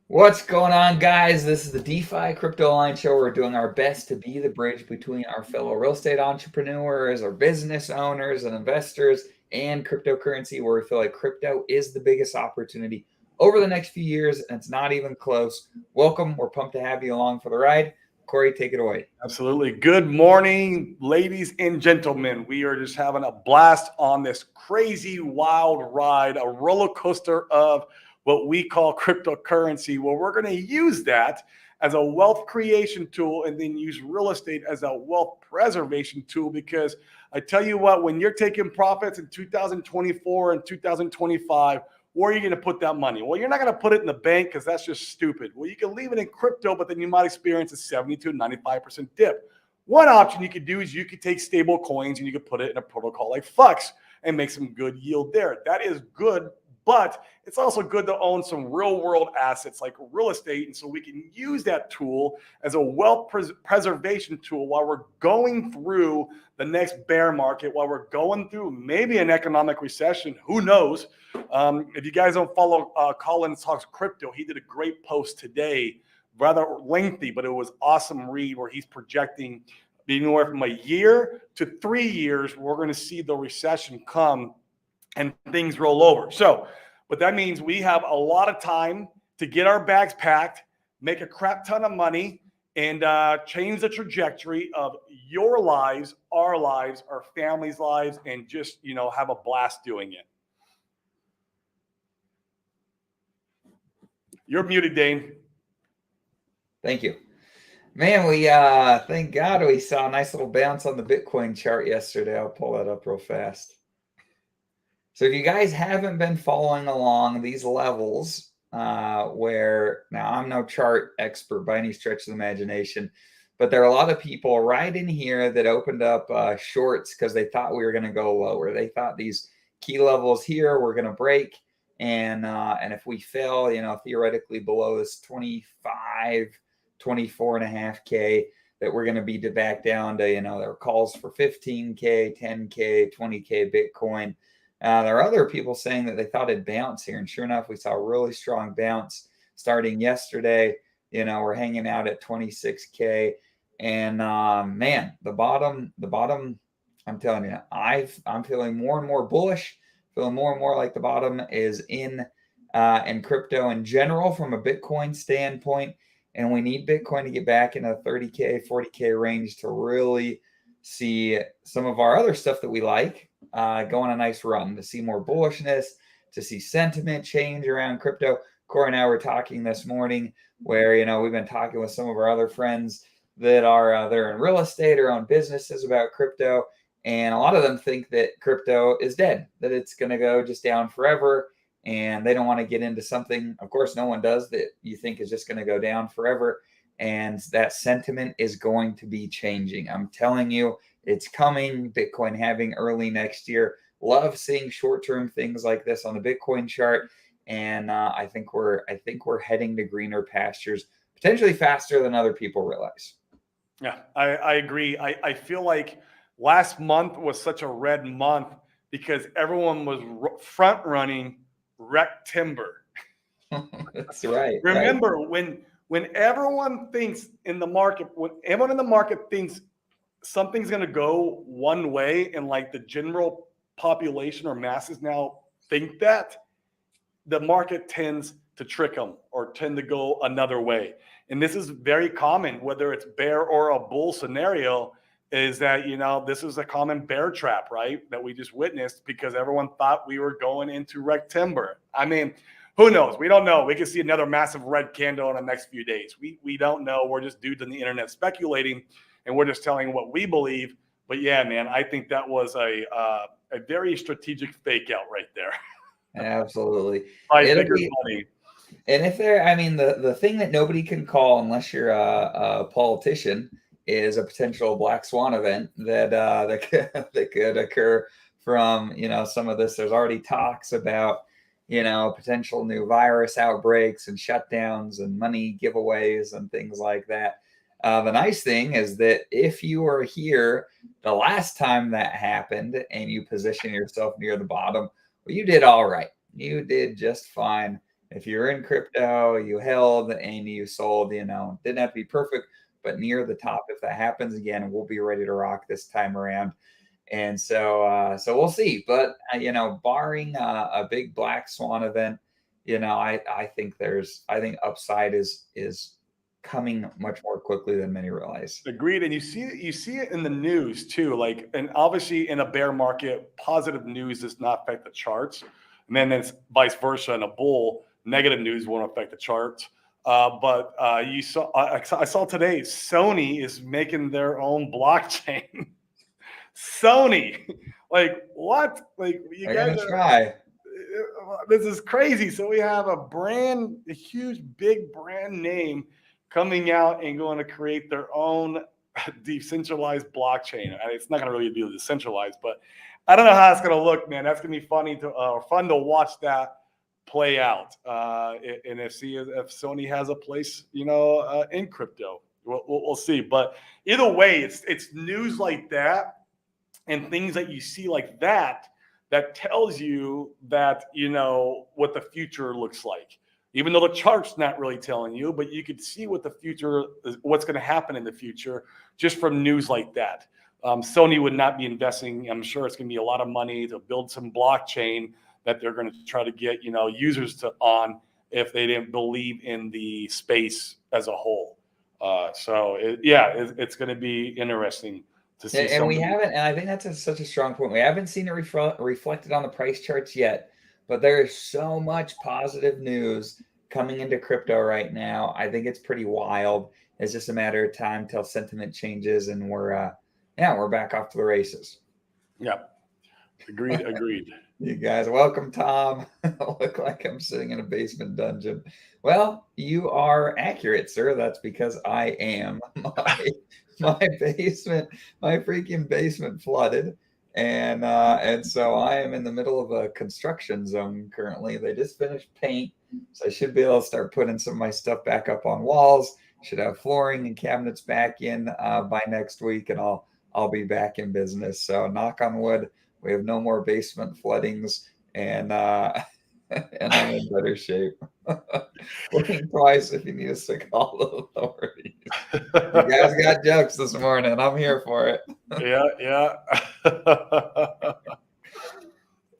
What's going on, guys? This is the DeFi Crypto Line Show. We're doing our best to be the bridge between our fellow real estate entrepreneurs, our business owners and investors, and cryptocurrency, where we feel like crypto is the biggest opportunity over the next few years, and it's not even close. Welcome. We're pumped to have you along for the ride. Corey, take it away. Absolutely. Good morning, ladies and gentlemen. We are just having a blast on this crazy, wild ride, a roller coaster of what we call cryptocurrency, where we're going to use that as a wealth creation tool and then use real estate as a wealth preservation tool. Because I tell you what, when you're taking profits in 2024 and 2025, where are you going to put that money? Well, you're not going to put it in the bank because that's just stupid. Well, you can leave it in crypto, but then you might experience a 70 to 95% dip. One option you could do is you could take stable coins and you could put it in a protocol like Flux and make some good yield there. That is good, but it's also good to own some real world assets like real estate. And so we can use that tool as a wealth preservation tool while we're going through the next bear market, while we're going through maybe an economic recession. Who knows? If you guys don't follow Colin Talks Crypto, he did a great post today, rather lengthy, but it was awesome read, where he's projecting anywhere from a year to 3 years, we're going to see the recession come and things roll over. So, but that means we have a lot of time to get our bags packed, make a crap ton of money, and change the trajectory of your lives, our families' lives, and just, have a blast doing it. You're muted, Dane. Thank you. Man, we thank God we saw a nice little bounce on the Bitcoin chart yesterday. I'll pull that up real fast. So if you guys haven't been following along these levels, where now I'm no chart expert by any stretch of the imagination, but there are a lot of people right in here that opened up shorts because they thought we were going to go lower. They thought these key levels here were going to break, and if we fell, theoretically below this 25, 24.5K, that we're going to be back down to, there were calls for 15K, 10K, 20K Bitcoin. There are other people saying that they thought it'd bounce here, and sure enough, we saw a really strong bounce starting yesterday. We're hanging out at 26K, and man, the bottom. I'm telling you, I'm feeling more and more bullish, feeling more and more like the bottom is in crypto in general from a Bitcoin standpoint, and we need Bitcoin to get back in a 30K, 40K range to really see some of our other stuff that we like go on a nice run, to see more bullishness, to see sentiment change around crypto. Corey and I were talking this morning where, we've been talking with some of our other friends that are they're in real estate or own businesses about crypto. And a lot of them think that crypto is dead, that it's going to go just down forever. And they don't want to get into something, of course, no one does, that you think is just going to go down forever. And that sentiment is going to be changing. I'm telling you, it's coming. Bitcoin halving early next year. Love seeing short-term things like this on the Bitcoin chart, and I think we're heading to greener pastures, potentially faster than other people realize. Yeah, I agree. I feel like last month was such a red month because everyone was front running Rec Timber. That's right. Remember, when everyone thinks in the market, when everyone in the market thinks something's going to go one way, and like the general population or masses now think that, the market tends to trick them or tend to go another way. And this is very common, whether it's bear or a bull scenario, is that, this is a common bear trap, right? That we just witnessed because everyone thought we were going into Rec Timber. I mean, who knows? We don't know. We could see another massive red candle in the next few days. We don't know. We're just dudes on the internet speculating, and we're just telling what we believe. But yeah, man, I think that was a very strategic fake out right there. Absolutely. Bigger money. And if the thing that nobody can call unless you're a politician is a potential black swan event that could occur from some of this. There's already talks about potential new virus outbreaks and shutdowns and money giveaways and things like that. The nice thing is that if you were here the last time that happened and you position yourself near the bottom, well, you did all right. You did just fine. If you're in crypto, you held and you sold, didn't have to be perfect, but near the top. If that happens again, we'll be ready to rock this time around. And so we'll see. But barring a big black swan event, I think upside is coming much more quickly than many realize. Agreed. And you see it in the news too. Like, and obviously in a bear market, positive news does not affect the charts. And then it's vice versa in a bull, negative news won't affect the charts. But you saw, I saw today, Sony is making their own blockchain. Sony, like what? Like you They're guys gonna are. try. This is crazy. So we have a huge, big brand name coming out and going to create their own decentralized blockchain. And it's not going to really be decentralized, but I don't know how it's going to look, man. That's going to be fun to watch that play out. And if Sony has a place, in crypto, we'll see. But either way, it's news like that and things that you see like that tells you that what the future looks like, even though the chart's not really telling you, but you could see what the future is, what's going to happen in the future just from news like that. Sony would not be investing. I'm sure it's going to be a lot of money to build some blockchain that they're going to try to get users on if they didn't believe in the space as a whole. It's going to be interesting to see. And we haven't, and I think that's such a strong point. We haven't seen it reflected on the price charts yet, but there is so much positive news coming into crypto right now. I think it's pretty wild. It's just a matter of time till sentiment changes, and we're back off to the races. Yeah, agreed. You guys, welcome, Tom. I look like I'm sitting in a basement dungeon. Well, you are accurate, sir. That's because I am. My basement, my freaking basement flooded, and so I am in the middle of a construction zone currently. They just finished paint, so I should be able to start putting some of my stuff back up on walls. Should have flooring and cabinets back in by next week, and I'll be back in business. So knock on wood, we have no more basement floodings, and and I'm in better shape. Blink twice if you need us to call the authorities. You guys got jokes this morning. I'm here for it. Yeah.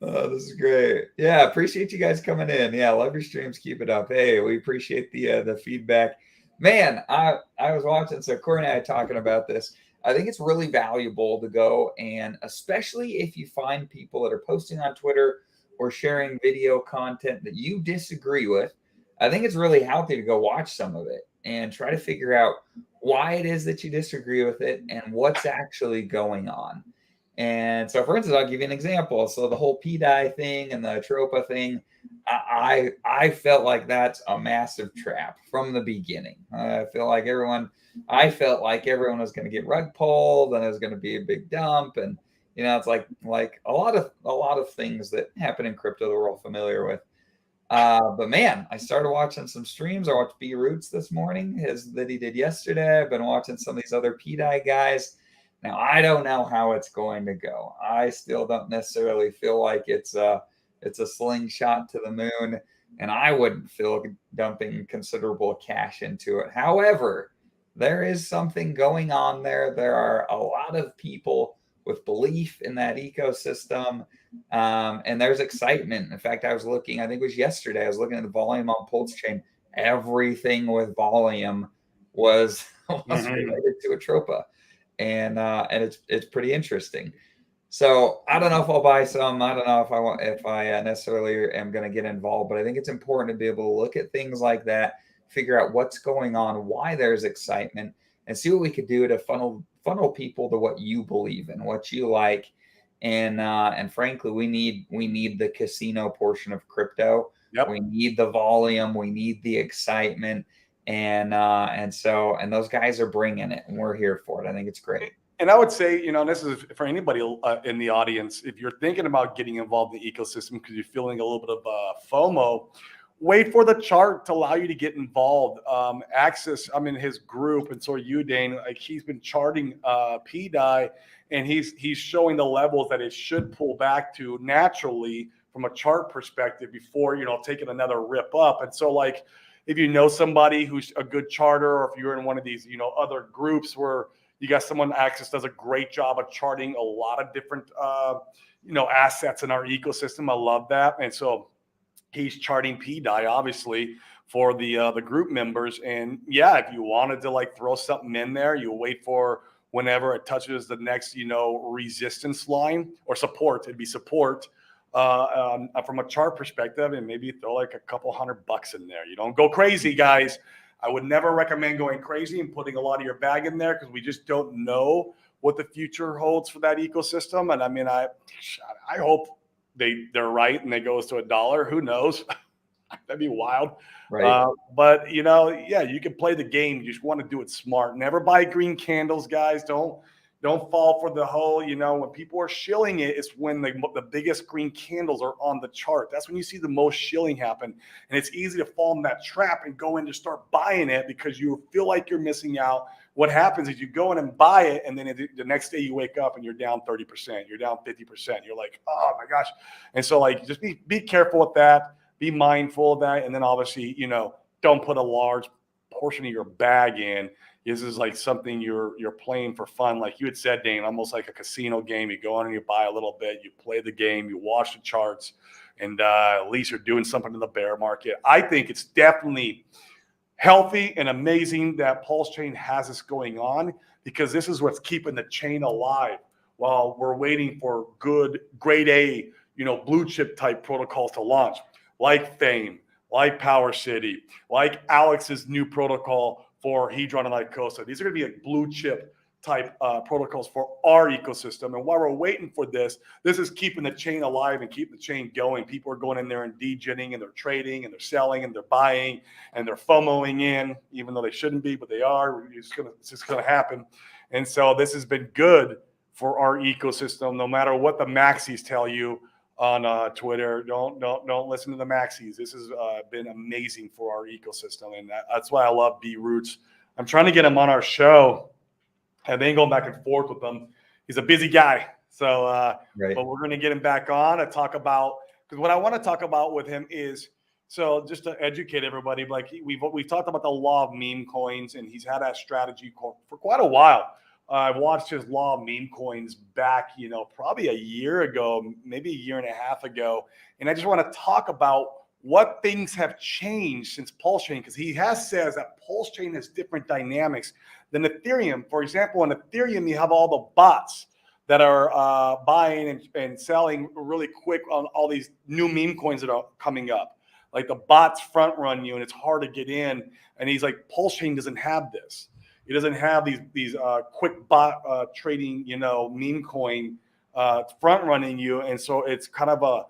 This is great. Yeah, appreciate you guys coming in. Yeah, love your streams. Keep it up. Hey, we appreciate the feedback. Man, I was watching, so Corey and I are talking about this. I think it's really valuable to go, and especially if you find people that are posting on Twitter or sharing video content that you disagree with, I think it's really healthy to go watch some of it and try to figure out why it is that you disagree with it and what's actually going on. And so, for instance, I'll give you an example. So the whole PDI thing and the Tropa thing, I felt like that's a massive trap from the beginning. I felt like everyone was going to get rug pulled, and it was going to be a big dump, and it's like a lot of things that happen in crypto that we're all familiar with. But man, I started watching some streams. I watched B Roots this morning, that he did yesterday. I've been watching some of these other PDI guys. Now, I don't know how it's going to go. I still don't necessarily feel like it's a slingshot to the moon, and I wouldn't feel dumping considerable cash into it. However, there is something going on there. There are a lot of people with belief in that ecosystem, and there's excitement. In fact, I was looking, I think it was yesterday, I was looking at the volume on Pulse Chain. Everything with volume was related to Atropa. And it's pretty interesting. So I don't know if I'll buy some. I don't know if I necessarily am going to get involved, but I think it's important to be able to look at things like that, figure out what's going on, why there's excitement, and see what we could do to funnel people to what you believe in, what you like, and frankly, we need the casino portion of crypto. Yep. We need the volume. We need the excitement. And those guys are bringing it, and we're here for it. I think it's great. And I would say, this is for anybody in the audience, if you're thinking about getting involved in the ecosystem because you're feeling a little bit of FOMO, wait for the chart to allow you to get involved. Axis, I'm in his group, and so are you, Dane. Like, he's been charting PDI, and he's showing the levels that it should pull back to naturally from a chart perspective before, taking another rip up. And so like, if you know somebody who's a good charter, or if you're in one of these, other groups where you got someone, Axis does a great job of charting a lot of different, assets in our ecosystem. I love that. And so he's charting PDAI, obviously, for the group members. And yeah, if you wanted to like throw something in there, you wait for whenever it touches the next, resistance line or support. It'd be support from a chart perspective, and maybe throw like a couple $100 in there. You don't go crazy, guys. I would never recommend going crazy and putting a lot of your bag in there, because we just don't know what the future holds for that ecosystem. And I mean, I hope they're right and it goes to $1. Who knows? That'd be wild. Right. But yeah, you can play the game. You just want to do it smart. Never buy green candles, guys. Don't fall for the whole, when people are shilling it, it's when the biggest green candles are on the chart. That's when you see the most shilling happen. And it's easy to fall in that trap and go in to start buying it because you feel like you're missing out. What happens is you go in and buy it, and then the next day you wake up and you're down 30%, you're down 50%. You're like, oh my gosh. And so like, just be careful with that. Be mindful of that. And then obviously, don't put a large portion of your bag in. This is like something you're playing for fun. Like you had said, Dane, almost like a casino game. You go in and you buy a little bit, you play the game, you watch the charts, and at least you're doing something in the bear market. I think it's definitely healthy and amazing that Pulse Chain has this going on, because this is what's keeping the chain alive while we're waiting for good grade A, blue chip type protocols to launch, like Fame, like Power City, like Alex's new protocol for Hedron and Lycosa. These are going to be like blue chip type protocols for our ecosystem. And while we're waiting for this is keeping the chain alive and keep the chain going. People are going in there and degenning, and they're trading, and they're selling, and they're buying, and they're FOMOing in, even though they shouldn't be, but they are. It's just going to happen. And so this has been good for our ecosystem. No matter what the maxis tell you on Twitter, don't listen to the maxis. This has been amazing for our ecosystem, and that's why I love B Roots. I'm trying to get him on our show. I've been going back and forth with him. He's a busy guy, so Right. But we're going to get him back on to talk about, because what I want to talk about with him is, so just to educate everybody, like we've talked about the law of meme coins, and he's had that strategy for quite a while. I've watched his law of meme coins back, probably a year ago, maybe a year and a half ago. And I just want to talk about what things have changed since Pulse Chain, because he says that Pulse Chain has different dynamics than Ethereum. For example, in Ethereum, you have all the bots that are buying and selling really quick on all these new meme coins that are coming up. Like the bots front run you, and it's hard to get in. And he's like, Pulse Chain doesn't have this. It doesn't have these quick bot trading, meme coin front running you, and so it's kind of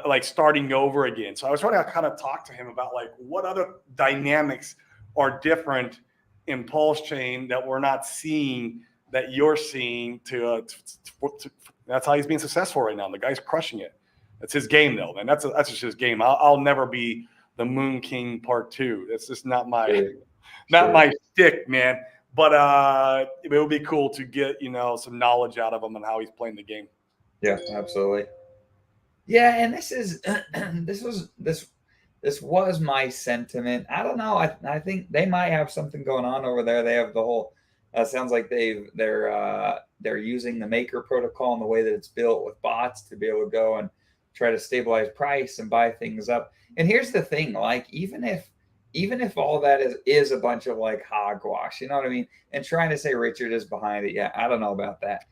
like starting over again. So I was trying to kind of talk to him about like what other dynamics are different in Pulse Chain that we're not seeing that you're seeing. That's how he's being successful right now. The guy's crushing it. That's his game, though, man. That's just his game. I'll never be the Moon King Part 2. That's just not my. Not my stick, man. But it would be cool to get, some knowledge out of him and how he's playing the game. Yeah, absolutely. Yeah, and this was my sentiment. I don't know. I think they might have something going on over there. They have the whole. Sounds like they're using the Maker protocol and the way that it's built with bots to be able to go and try to stabilize price and buy things up. And here's the thing: like even if all that is a bunch of like hogwash, you know what I mean? And trying to say Richard is behind it, yeah, I don't know about that.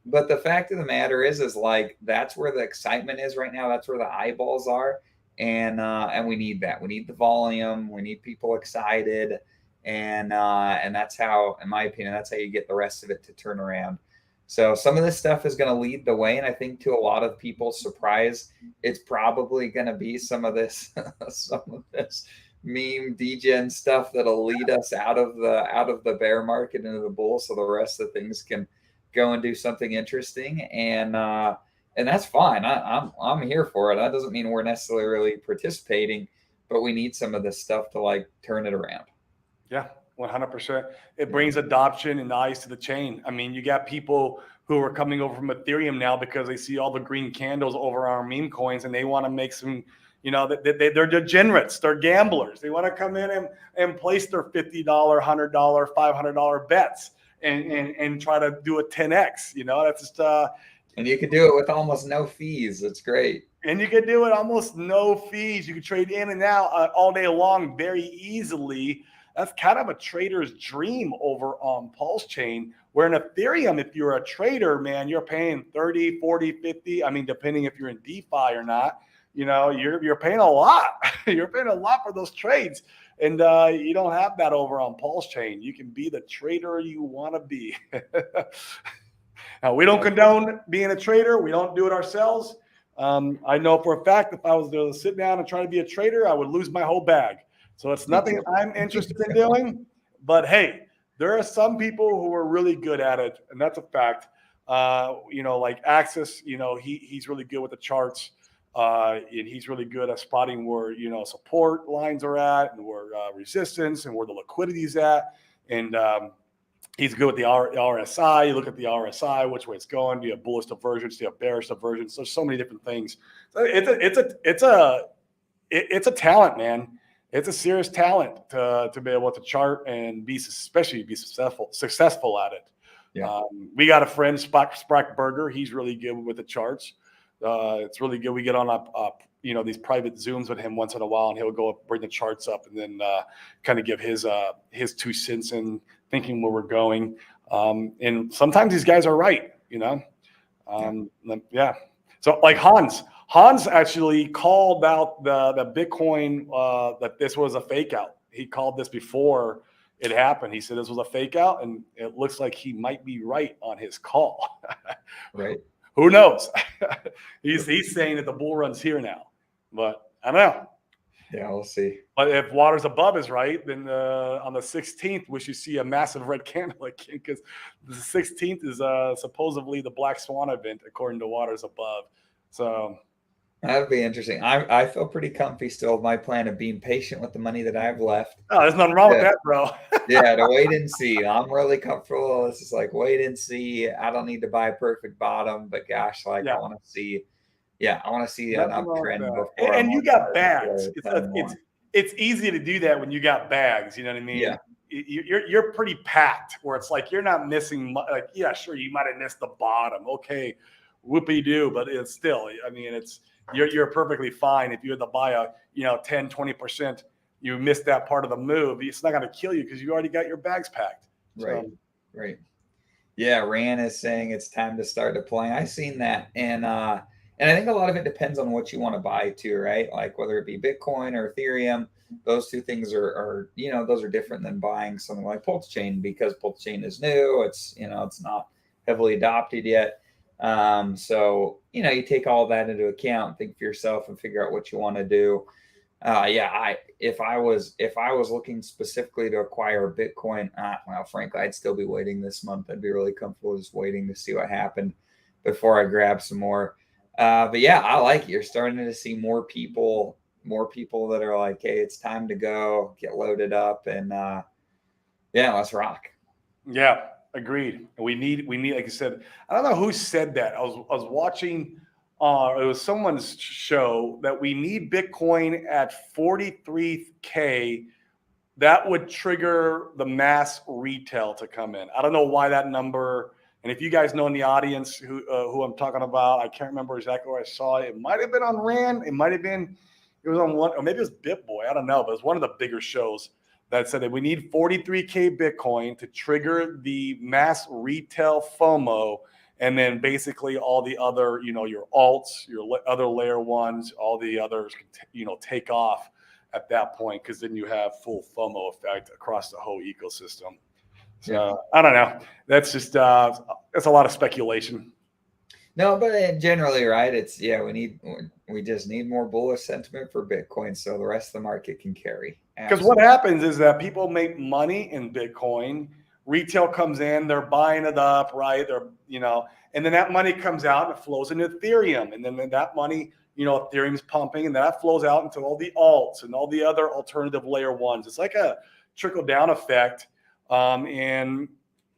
But the fact of the matter is like that's where the excitement is right now. That's where the eyeballs are, and we need that. We need the volume. We need people excited, and that's how, in my opinion, that's how you get the rest of it to turn around. So some of this stuff is going to lead the way, and I think to a lot of people's surprise, it's probably going to be some of this meme degen stuff that'll lead us out of the bear market into the bull, so the rest of the things can go and do something interesting, and that's fine. I'm here for it. That doesn't mean we're necessarily really participating, but we need some of this stuff to like turn it around. Yeah, 100%. It brings adoption and eyes to the chain. I mean, you got people who are coming over from Ethereum now because they see all the green candles over our meme coins and they want to make some, they're degenerates, they're gamblers. They want to come in and place their $50, $100, $500 bets and try to do a 10x. That's just and you could do it with almost no fees. It's great. And you can do it almost no fees. You can trade in and out all day long very easily. That's kind of a trader's dream over on Pulse Chain, where in Ethereum, if you're a trader, man, you're paying 30, 40, 50. I mean, depending if you're in DeFi or not, you're paying a lot. You're paying a lot for those trades. And you don't have that over on Pulse Chain. You can be the trader you want to be. Now, we don't condone being a trader. We don't do it ourselves. I know for a fact if I was to sit down and try to be a trader, I would lose my whole bag. So it's nothing I'm interested in doing. But hey, there are some people who are really good at it, and that's a fact. Like Axis, he's really good with the charts, and he's really good at spotting where support lines are at, and where resistance, and where the liquidity is at, and he's good with the RSI. You look at the RSI, which way it's going. Do you have bullish divergence? Do you have bearish divergence? There's so many different things. So it's a talent, man. It's a serious talent to be able to chart and especially be successful at it. Yeah. We got a friend, Sprackberger. He's really good with the charts. It's really good. We get on these private Zooms with him once in a while, and he'll go bring the charts up and then kind of give his 2 cents in thinking where we're going. And sometimes these guys are right, Yeah. So like Hans actually called out the Bitcoin that this was a fake out. He called this before it happened. He said this was a fake out, and it looks like he might be right on his call. Right. Who knows? He's saying that the bull run's here now, but I don't know. Yeah, we'll see. But if Waters Above is right, then on the 16th, we should see a massive red candle again, because the 16th is supposedly the Black Swan event, according to Waters Above. So that would be interesting. I feel pretty comfy still with my plan of being patient with the money that I have left. Oh, there's nothing wrong with that, bro. Yeah, to wait and see. I'm really comfortable. It's just like wait and see. I don't need to buy a perfect bottom, but gosh, I want to see. Yeah, I want to see an uptrend before. And you got bags. It's easy to do that when you got bags. You know what I mean? Yeah. You're pretty packed, where it's like you're not missing. Like, yeah, sure, you might have missed the bottom. Okay, whoopie doo, but it's still. I mean, you're perfectly fine if you had to buy a 10, 20%. You missed that part of the move. It's not going to kill you because you already got your bags packed. Right. So. Right. Yeah, Rand is saying it's time to start deploying. I've seen that, and I think a lot of it depends on what you want to buy too, right? Like whether it be Bitcoin or Ethereum, those two things are those are different than buying something like Pulse Chain, because Pulse Chain is new. It's it's not heavily adopted yet. So you take all that into account, think for yourself, and figure out what you want to do. If I was looking specifically to acquire Bitcoin, well, frankly, I'd still be waiting this month. I'd be really comfortable just waiting to see what happened before I grab some more. But yeah, I like it. You're starting to see more people that are like, hey, it's time to go, get loaded up, and let's rock. Yeah, agreed. We need, like you said, I don't know who said that. I was watching, it was someone's show, that we need Bitcoin at 43K. That would trigger the mass retail to come in. I don't know why that number. And if you guys know in the audience who I'm talking about, I can't remember exactly where I saw it. It might have been on Rand. It was on one, or maybe it was BitBoy. I don't know, but it was one of the bigger shows that said that we need 43K Bitcoin to trigger the mass retail FOMO. And then basically all the other, your alts, your other layer ones, all the others, take off at that point, because then you have full FOMO effect across the whole ecosystem. So yeah. I don't know. That's just that's a lot of speculation. No, but generally, right? It's we just need more bullish sentiment for Bitcoin, so the rest of the market can carry. Because what happens is that people make money in Bitcoin. Retail comes in, they're buying it up, right? And then that money comes out and it flows into Ethereum, and then that money, Ethereum's pumping, and that flows out into all the alts and all the other alternative layer ones. It's like a trickle down effect. And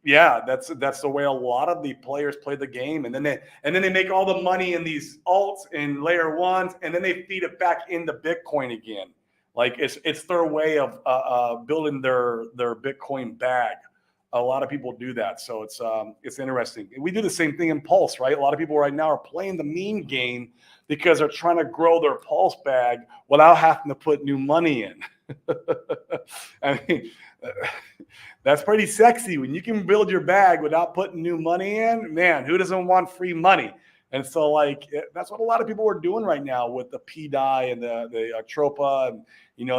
yeah, that's the way a lot of the players play the game, and then they make all the money in these alts and layer ones, and then they feed it back into Bitcoin again. Like it's their way of building their Bitcoin bag. A lot of people do that, so it's interesting. We do the same thing in Pulse, right? A lot of people right now are playing the meme game because they're trying to grow their Pulse bag without having to put new money in. I mean, that's pretty sexy when you can build your bag without putting new money in. Man, who doesn't want free money? And so, like, that's what a lot of people are doing right now with the PDAI and the Tropa and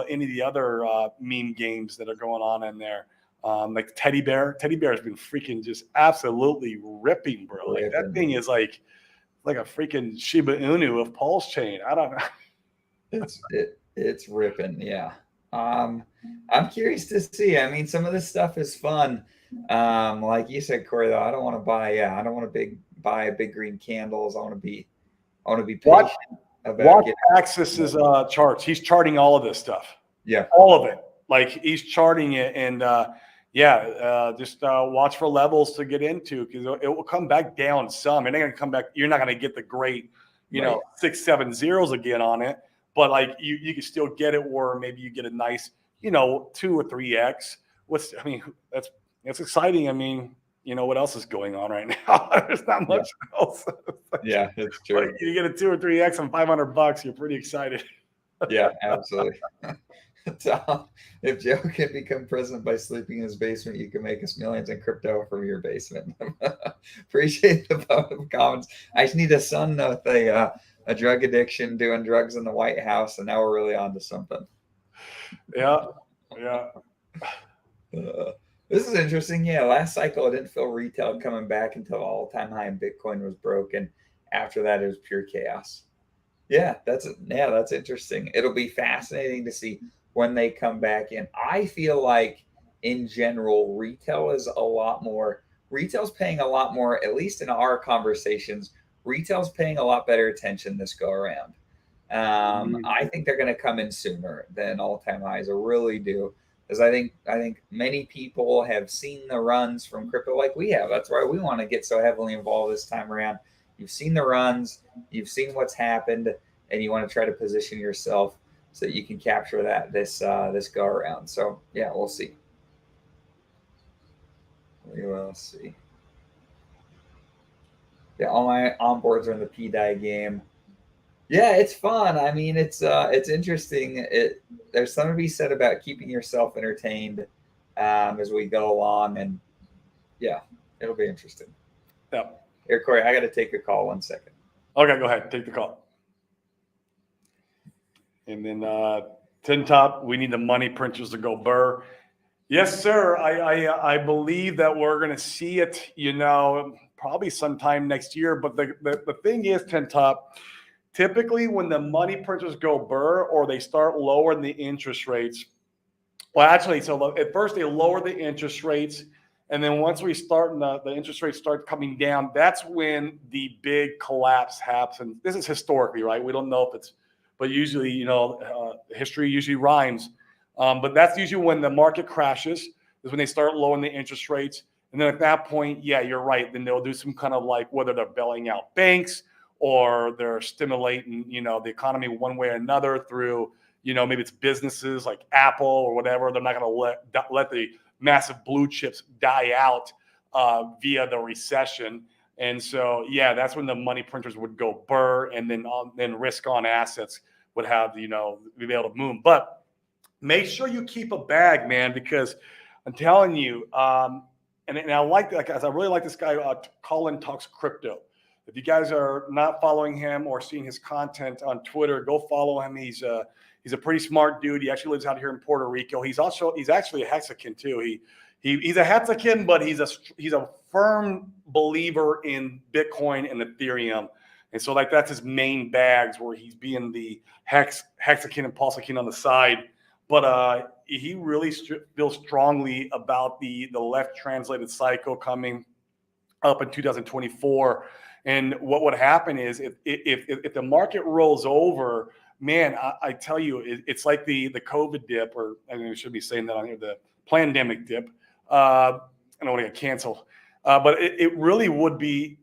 any of the other meme games that are going on in there. Like Teddy Bear. Teddy Bear has been freaking just absolutely ripping, bro. Like that thing is like a freaking Shiba Inu of Pulse chain. I don't know. It's ripping, yeah. I'm curious to see. I mean, some of this stuff is fun. Like you said, Corey, though, I don't want to buy big green candles. I want to be patient about Axis's charts. He's charting all of this stuff. Yeah. All of it. Like he's charting it, and just watch for levels to get into, because it will come back down some. It ain't gonna come back. You're not gonna get the great, 6, 7 zeros again on it. But like you can still get it, or maybe you get a nice, 2 or 3x. That's exciting. I mean, what else is going on right now? There's not much else. Yeah, it's true. Like you get a 2 or 3x on $500, you're pretty excited. Yeah, absolutely. So, if Joe can become president by sleeping in his basement, you can make us millions in crypto from your basement. Appreciate the vote of comments. I just need a son with a drug addiction, doing drugs in the White House, and now we're really on to something. Yeah. This is interesting. Yeah, last cycle I didn't feel retail coming back until all-time high in Bitcoin was broken. After that, it was pure chaos. Yeah, that's interesting. It'll be fascinating to see when they come back in. I feel like in general, retail's paying a lot more, at least in our conversations, retail's paying a lot better attention this go around. I think they're going to come in sooner than all-time highs. I really do. Because I think many people have seen the runs from crypto like we have. That's why we want to get so heavily involved this time around. You've seen the runs, you've seen what's happened, and you want to try to position yourself so that you can capture that this go around. So yeah, we'll see. We will see. Yeah, all my onboards are in the PDAI game. Yeah, it's fun. I mean, it's interesting. There's something to be said about keeping yourself entertained as we go along, and yeah, it'll be interesting. Yeah. Here, Corey, I got to take a call. 1 second. Okay, go ahead. Take the call. And then Tin Top, we need the money printers to go burr. Yes, sir. I believe that we're going to see it, probably sometime next year. But the thing is, Tin Top, typically when the money printers go burr or they start lowering the interest rates, well, actually, so at first they lower the interest rates. And then once we start and the interest rates start coming down, that's when the big collapse happens. This is historically, right? We don't know if it's, but usually, history usually rhymes. But that's usually when the market crashes, is when they start lowering the interest rates. And then at that point, yeah, you're right. Then they'll do some kind of like, whether they're bailing out banks or they're stimulating, the economy one way or another through, maybe it's businesses like Apple or whatever. They're not going to let the massive blue chips die out via the recession. And so, yeah, that's when the money printers would go burr, and then risk on assets would have, be able to move. But make sure you keep a bag, man, because I'm telling you, and I I really like this guy, Colin Talks Crypto. If you guys are not following him or seeing his content on Twitter, go follow him. He's a pretty smart dude. He actually lives out here in Puerto Rico. He's actually a Hexagon too. He's a Hexagon, but he's a firm believer in Bitcoin and Ethereum. And so that's his main bags, where he's being the Hexagon and Pulsarkin on the side. But he really feels strongly about the left translated cycle coming up in 2024. And what would happen is if the market rolls over, man, I tell you, it's like the COVID dip, or I mean, I should be saying that on here, the pandemic dip. I don't want to get canceled, but it really would be.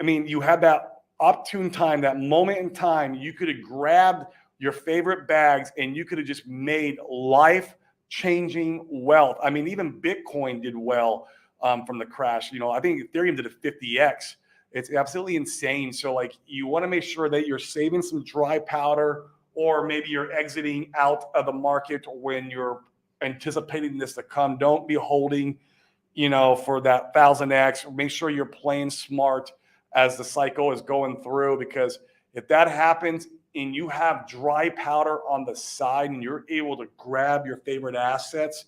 I mean, you had that opportune time, that moment in time, you could have grabbed your favorite bags and you could have just made life-changing wealth. I mean, even Bitcoin did well from the crash. You know, I think Ethereum did a 50x. It's absolutely insane. So, like, you want to make sure that you're saving some dry powder, or maybe you're exiting out of the market when you're anticipating this to come. Don't be holding, you know, for that 1000x. Make sure you're playing smart as the cycle is going through, because if that happens and you have dry powder on the side and you're able to grab your favorite assets,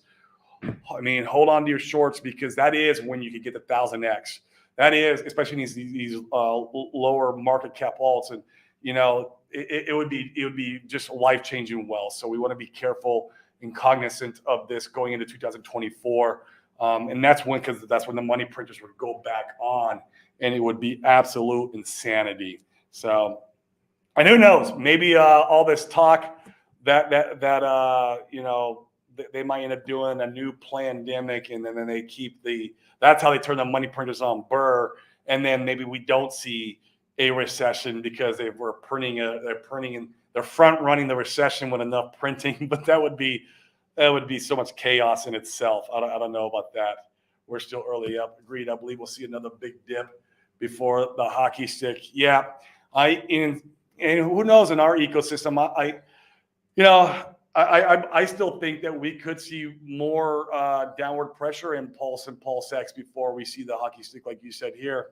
I mean, hold on to your shorts, because that is when you could get the 1000x. That is, especially in these lower market cap alts, and you know, it would be just life-changing wealth. So we want to be careful and cognizant of this going into 2024, and that's when the money printers would go back on, and it would be absolute insanity. So, and who knows? Maybe all this talk that you know, they might end up doing a new pandemic, and then they keep that's how they turn the money printers on burr, and then maybe we don't see a recession because they're front running the recession with enough printing. But that would be so much chaos in itself. I don't know about that. We're still early up. Agreed. I believe we'll see another big dip before the hockey stick. Yeah. And who knows, in our ecosystem, I still think that we could see more downward pressure in Pulse and PulseX before we see the hockey stick, like you said here.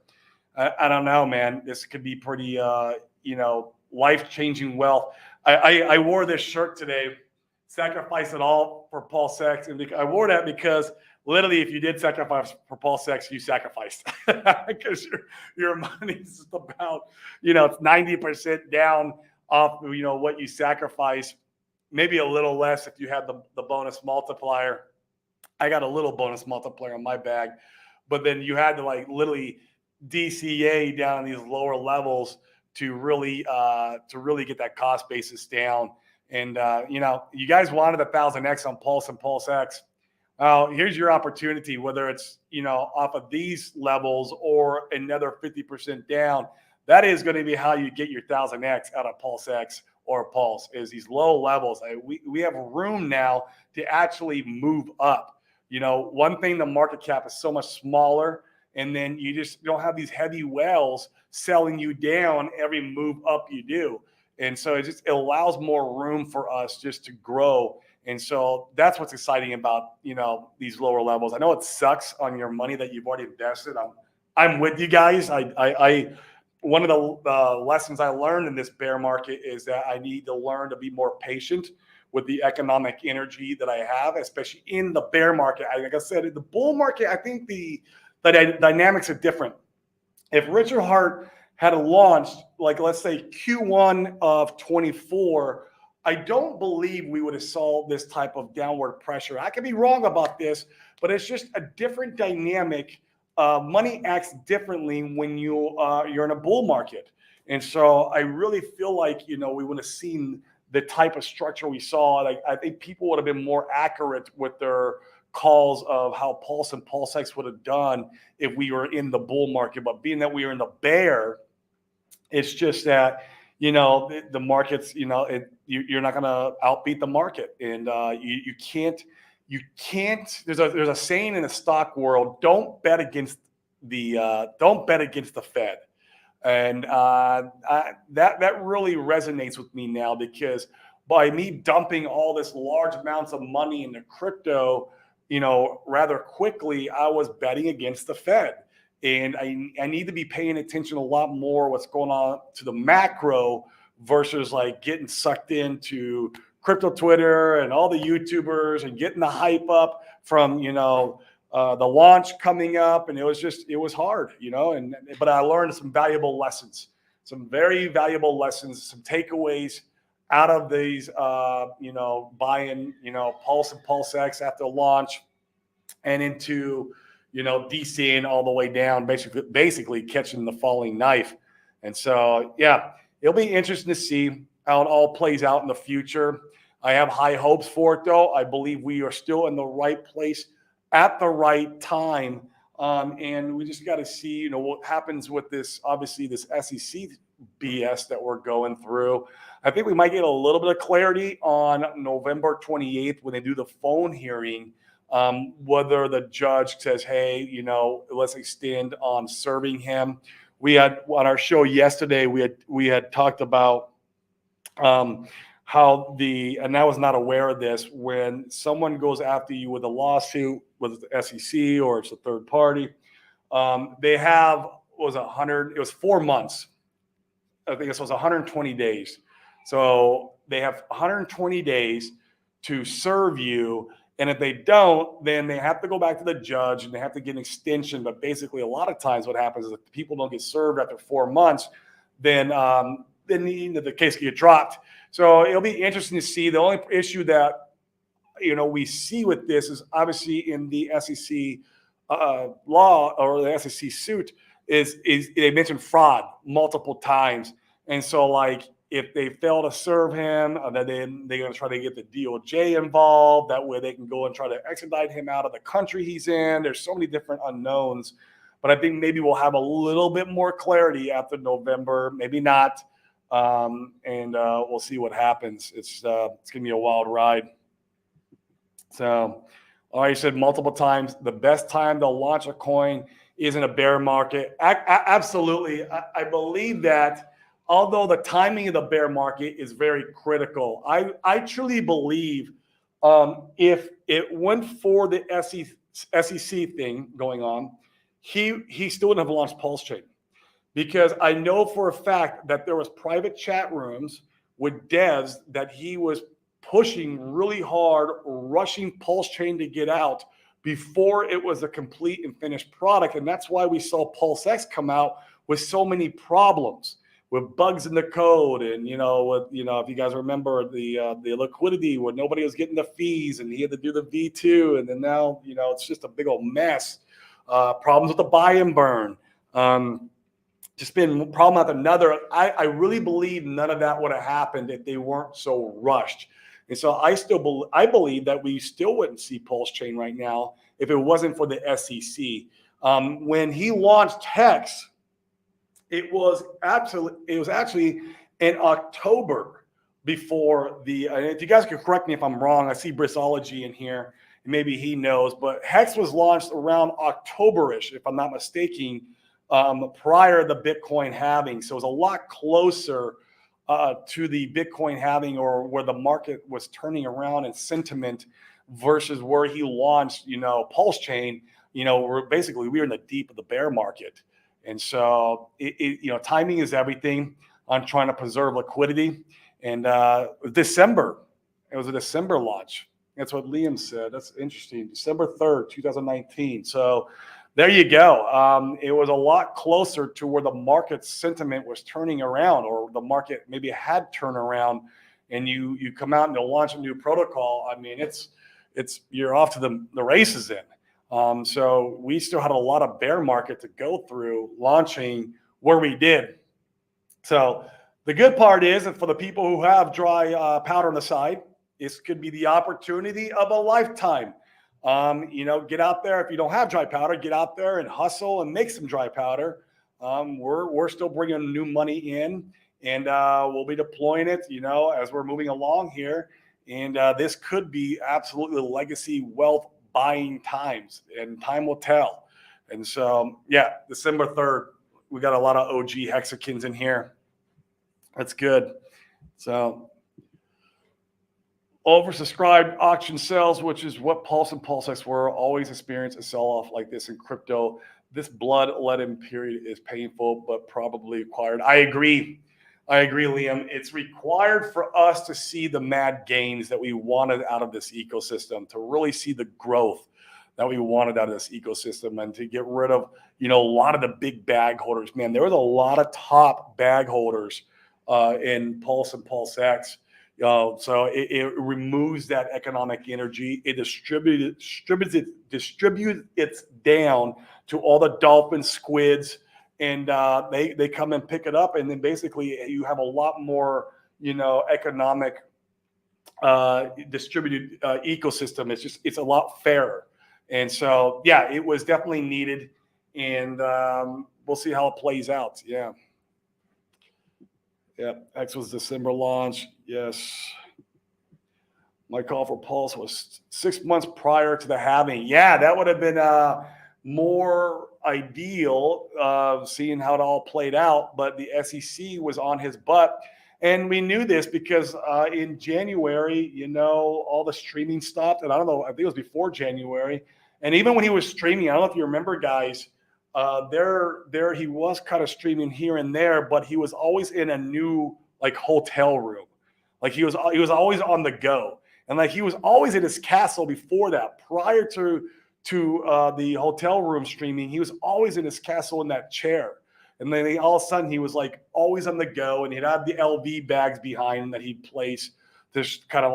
I don't know, man. This could be pretty, life-changing wealth. I wore this shirt today, sacrifice it all for PulseX, and I wore that because literally, if you did sacrifice for PulseX, you sacrificed, because your money's about, it's 90% down off, what you sacrifice. Maybe a little less if you had the bonus multiplier. I got a little bonus multiplier on my bag, but then you had to literally DCA down in these lower levels to really get that cost basis down. And you guys wanted 1000x on Pulse and PulseX. Here's your opportunity, whether it's off of these levels or another 50% down. That is going to be how you get your 1000x out of PulseX or Pulse, is these low levels. We have room now to actually move up. One thing, the market cap is so much smaller, and then you just don't have these heavy whales selling you down every move up you do. And so it allows more room for us just to grow. And so that's what's exciting about, these lower levels. I know it sucks on your money that you've already invested. I'm with you guys. One of the lessons I learned in this bear market is that I need to learn to be more patient with the economic energy that I have, especially in the bear market. Like I said, in the bull market, I think the dynamics are different. If Richard Heart had launched, let's say Q1 of 24, I don't believe we would have saw this type of downward pressure. I could be wrong about this, but it's just a different dynamic. Money acts differently when you're in a bull market. And so I really feel like, we would have seen the type of structure we saw. I think people would have been more accurate with their calls of how Pulse and PulseX would have done if we were in the bull market. But being that we were in the bear, it's just that, the markets, you're not going to outbeat the market. And you can't, there's a saying in the stock world, don't bet against the Fed. And that really resonates with me now, because by me dumping all this large amounts of money into crypto, rather quickly, I was betting against the Fed. And I need to be paying attention a lot more what's going on to the macro versus getting sucked into crypto Twitter and all the YouTubers and getting the hype up from, the launch coming up. And it was hard, but I learned some valuable lessons, some very valuable lessons, some takeaways out of these, buying, Pulse and PulseX after launch, and into, DCing all the way down, basically catching the falling knife. And so, yeah, it'll be interesting to see how it all plays out in the future. I have high hopes for it, though. I believe we are still in the right place at the right time. And we just got to see, what happens with this, obviously, this SEC BS that we're going through. I think we might get a little bit of clarity on November 28th when they do the phone hearing, whether the judge says, hey, let's extend on serving him. We had on our show yesterday, we had talked about how and I was not aware of this, when someone goes after you with a lawsuit, whether it's the SEC or it's a third party, they have, it was 4 months. I think it was 120 days. So they have 120 days to serve you. And if they don't, then they have to go back to the judge and they have to get an extension. But basically, a lot of times what happens is if people don't get served after 4 months, then the case can get dropped. So it'll be interesting to see. The only issue that we see with this is obviously in the SEC law or the SEC suit is they mentioned fraud multiple times. And so if they fail to serve him, then they're going to try to get the DOJ involved. That way they can go and try to extradite him out of the country he's in. There's so many different unknowns. But I think maybe we'll have a little bit more clarity after November, maybe not. And we'll see what happens. It's going to be a wild ride. So, I said multiple times, the best time to launch a coin is in a bear market. Absolutely. I believe that although the timing of the bear market is very critical, I truly believe if it went for the SEC thing going on, he still wouldn't have launched Pulse Chain. Because I know for a fact that there was private chat rooms with devs that he was pushing really hard, rushing Pulse Chain to get out before it was a complete and finished product. And that's why we saw PulseX come out with so many problems, with bugs in the code. And, if you guys remember the liquidity where nobody was getting the fees and he had to do the V2. And then now, it's just a big old mess. Problems with the buy and burn. Just been one problem after another. I really believe none of that would have happened if they weren't so rushed. And so I believe that we still wouldn't see Pulse Chain right now if it wasn't for the SEC. When he launched Hex, it was actually in October before if you guys can correct me if I'm wrong, I see Brissology in here, and maybe he knows, but Hex was launched around October-ish, if I'm not mistaken, prior to the Bitcoin halving. So it was a lot closer to the Bitcoin halving, or where the market was turning around in sentiment, versus where he launched, Pulse Chain. We were in the deep of the bear market. And so timing is everything on trying to preserve liquidity. And December, it was a December launch. That's what Liam said. That's interesting. December 3rd, 2019. So there you go. It was a lot closer to where the market sentiment was turning around, or the market maybe had turned around, and you come out and you launch a new protocol. I mean, you're off to the races in. So we still had a lot of bear market to go through launching where we did. So the good part is that for the people who have dry powder on the side, this could be the opportunity of a lifetime. Get out there. If you don't have dry powder, get out there and hustle and make some dry powder. We're still bringing new money in, and we'll be deploying it, as we're moving along here. And this could be absolutely legacy wealth buying times, and time will tell. And so, December 3rd, we got a lot of OG hexagons in here. That's good. So, oversubscribed auction sales, which is what Pulse and PulseX were, always experience a sell-off like this in crypto. This blood-letting period is painful, but probably required. I agree, Liam. It's required for us to see the mad gains that we wanted out of this ecosystem, to really see the growth that we wanted out of this ecosystem, and to get rid of, a lot of the big bag holders. Man, there was a lot of top bag holders in Pulse and PulseX. So it removes that economic energy. It distributes it down to all the dolphins, squids, and they come and pick it up, and then basically you have a lot more, economic distributed ecosystem. It's a lot fairer, and so yeah, it was definitely needed, and we'll see how it plays out. Yeah. X was December launch. Yes. My call for Pulse was 6 months prior to the halving. Yeah, that would have been more ideal, seeing how it all played out. But the SEC was on his butt. And we knew this because in January, all the streaming stopped. And I don't know, I think it was before January. And even when he was streaming, I don't know if you remember, guys, there he was kind of streaming here and there, but he was always in a new hotel room. Like he was always on the go. And he was always in his castle before that. Prior to the hotel room streaming, he was always in his castle in that chair. And then all of a sudden he was always on the go, and he'd have the LV bags behind him that he'd place to kind of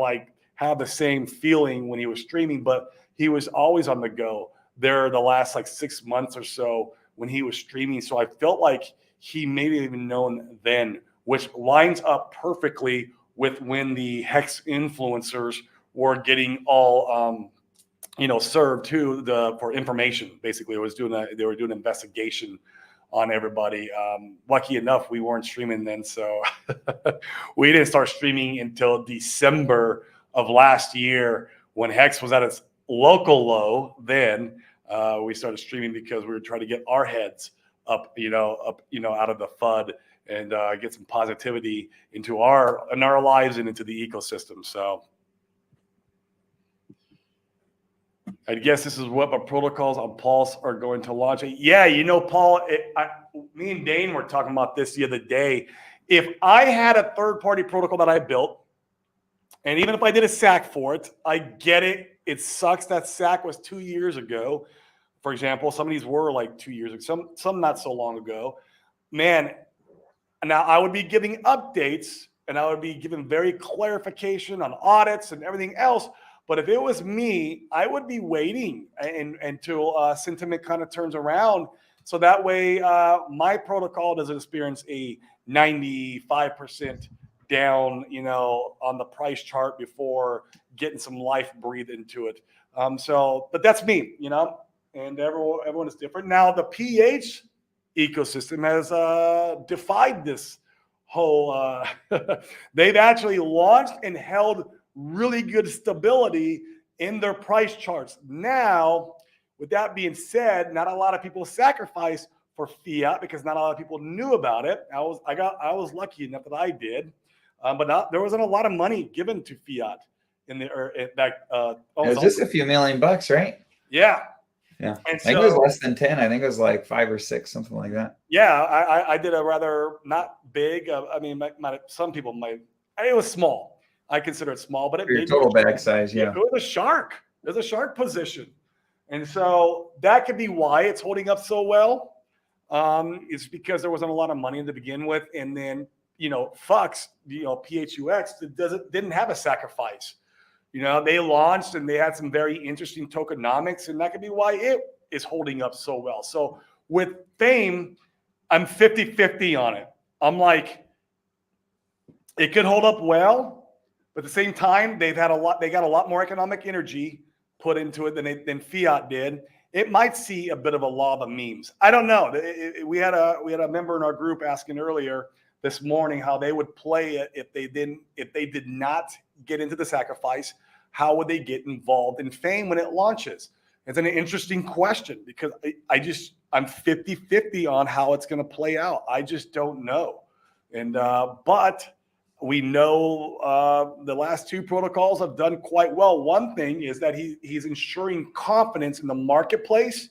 have the same feeling when he was streaming, but he was always on the go there the last 6 months or so when he was streaming. So I felt like he maybe even known then, which lines up perfectly with when the Hex influencers were getting all, served for information. Basically, they were doing an investigation on everybody. Lucky enough, we weren't streaming then, so we didn't start streaming until December of last year when Hex was at its local low. Then we started streaming because we were trying to get our heads up, out of the FUD and get some positivity into our lives and into the ecosystem. So I guess this is what the protocols on Pulse are going to launch. Yeah, Paul, me and Dane were talking about this the other day. If I had a third-party protocol that I built, and even if I did a SAC for it, I get it. It sucks that SAC was 2 years ago. For example, some of these were 2 years ago, some not so long ago. Man, now I would be giving updates, and I would be giving very clarification on audits and everything else. But if it was me, I would be waiting until sentiment kind of turns around. So that way my protocol doesn't experience a 95% down, on the price chart before getting some life breathed into it. But that's me, and everyone is different. Now the PH ecosystem has defied this whole, they've actually launched and held really good stability in their price charts. Now, with that being said, not a lot of people sacrifice for fiat because not a lot of people knew about it. I was lucky enough that I did, but there wasn't a lot of money given to fiat in the it was just a few $1 million, right? Yeah. Yeah. I think it was less than 10. I think it was 5 or 6, something like that. Yeah, I did a rather not big. Some people might. It was small. I consider it small, but your total bag size, yeah. It was a shark. There's a shark position. And so that could be why it's holding up so well. It's because there wasn't a lot of money to begin with. And then, Fux, PHUX didn't have a sacrifice. They launched and they had some very interesting tokenomics, and that could be why it is holding up so well. So with Fame, I'm 50-50 on it. I'm it could hold up well. But at the same time, they got a lot more economic energy put into it than fiat did. It might see a bit of a lava memes. I don't know. We had a member in our group asking earlier this morning how they would play it if they did not get into the sacrifice. How would they get involved in Fame when it launches? It's an interesting question because I'm 50-50 on how it's going to play out. I just don't know. And but we know the last two protocols have done quite well. One thing is that he's ensuring confidence in the marketplace.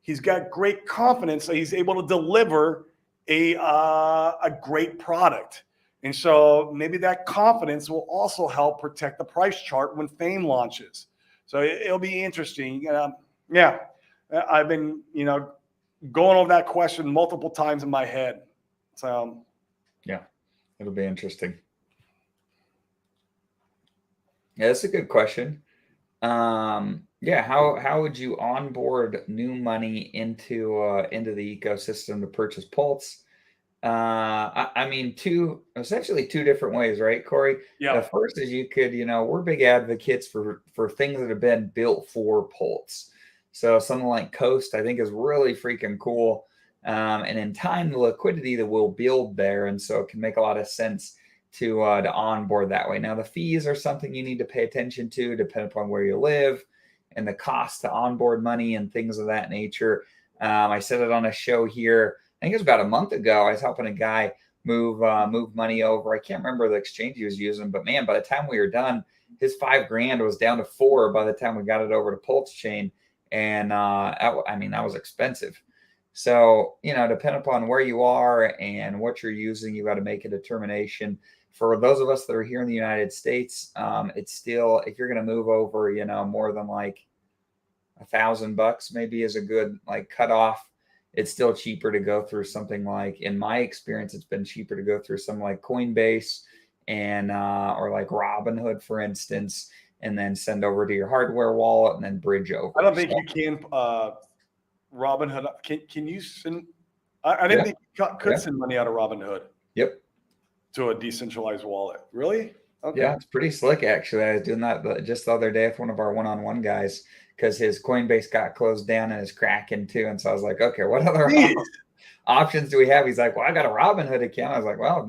He's got great confidence, so he's able to deliver a great product. And so maybe that confidence will also help protect the price chart when Fame launches. So it'll be interesting. Yeah, I've been going over that question multiple times in my head. So yeah. It'll be interesting. Yeah, that's a good question. Yeah, how would you onboard new money into the ecosystem to purchase Pulse? I mean, essentially two different ways, right, Corey? The Yeah. first is you could, we're big advocates for things that have been built for Pulse. So something like Coast, I think, is really freaking cool. And in time, the liquidity that we'll build there, and so it can make a lot of sense to onboard that way. Now, the fees are something you need to pay attention to, depending upon where you live, and the cost to onboard money and things of that nature. I said it on a show here. I think it was about a month ago. I was helping a guy move money over. I can't remember the exchange he was using, but man, by the time we were done, his $5,000 was down to 4 by the time we got it over to Pulse Chain, and I mean that was expensive. So depending upon where you are and what you're using, you got to make a determination. For those of us that are here in the United States, it's still, if you're going to move over, more than like $1,000 maybe is a good like cutoff. It's still cheaper to go through something like, in my experience, it's been cheaper to go through something like Coinbase and or like Robinhood, for instance, and then send over to your hardware wallet and then bridge over. I don't think you can. Robinhood, can you send? I didn't think you could send money out of Robinhood. Yep. To a decentralized wallet. Really? Okay. Yeah, it's pretty slick actually. I was doing that just the other day with one of our one-on-one guys because his Coinbase got closed down and is Kraken too. And so I was like, okay, what other options do we have? He's like, well, I got a Robinhood account. I was like, well,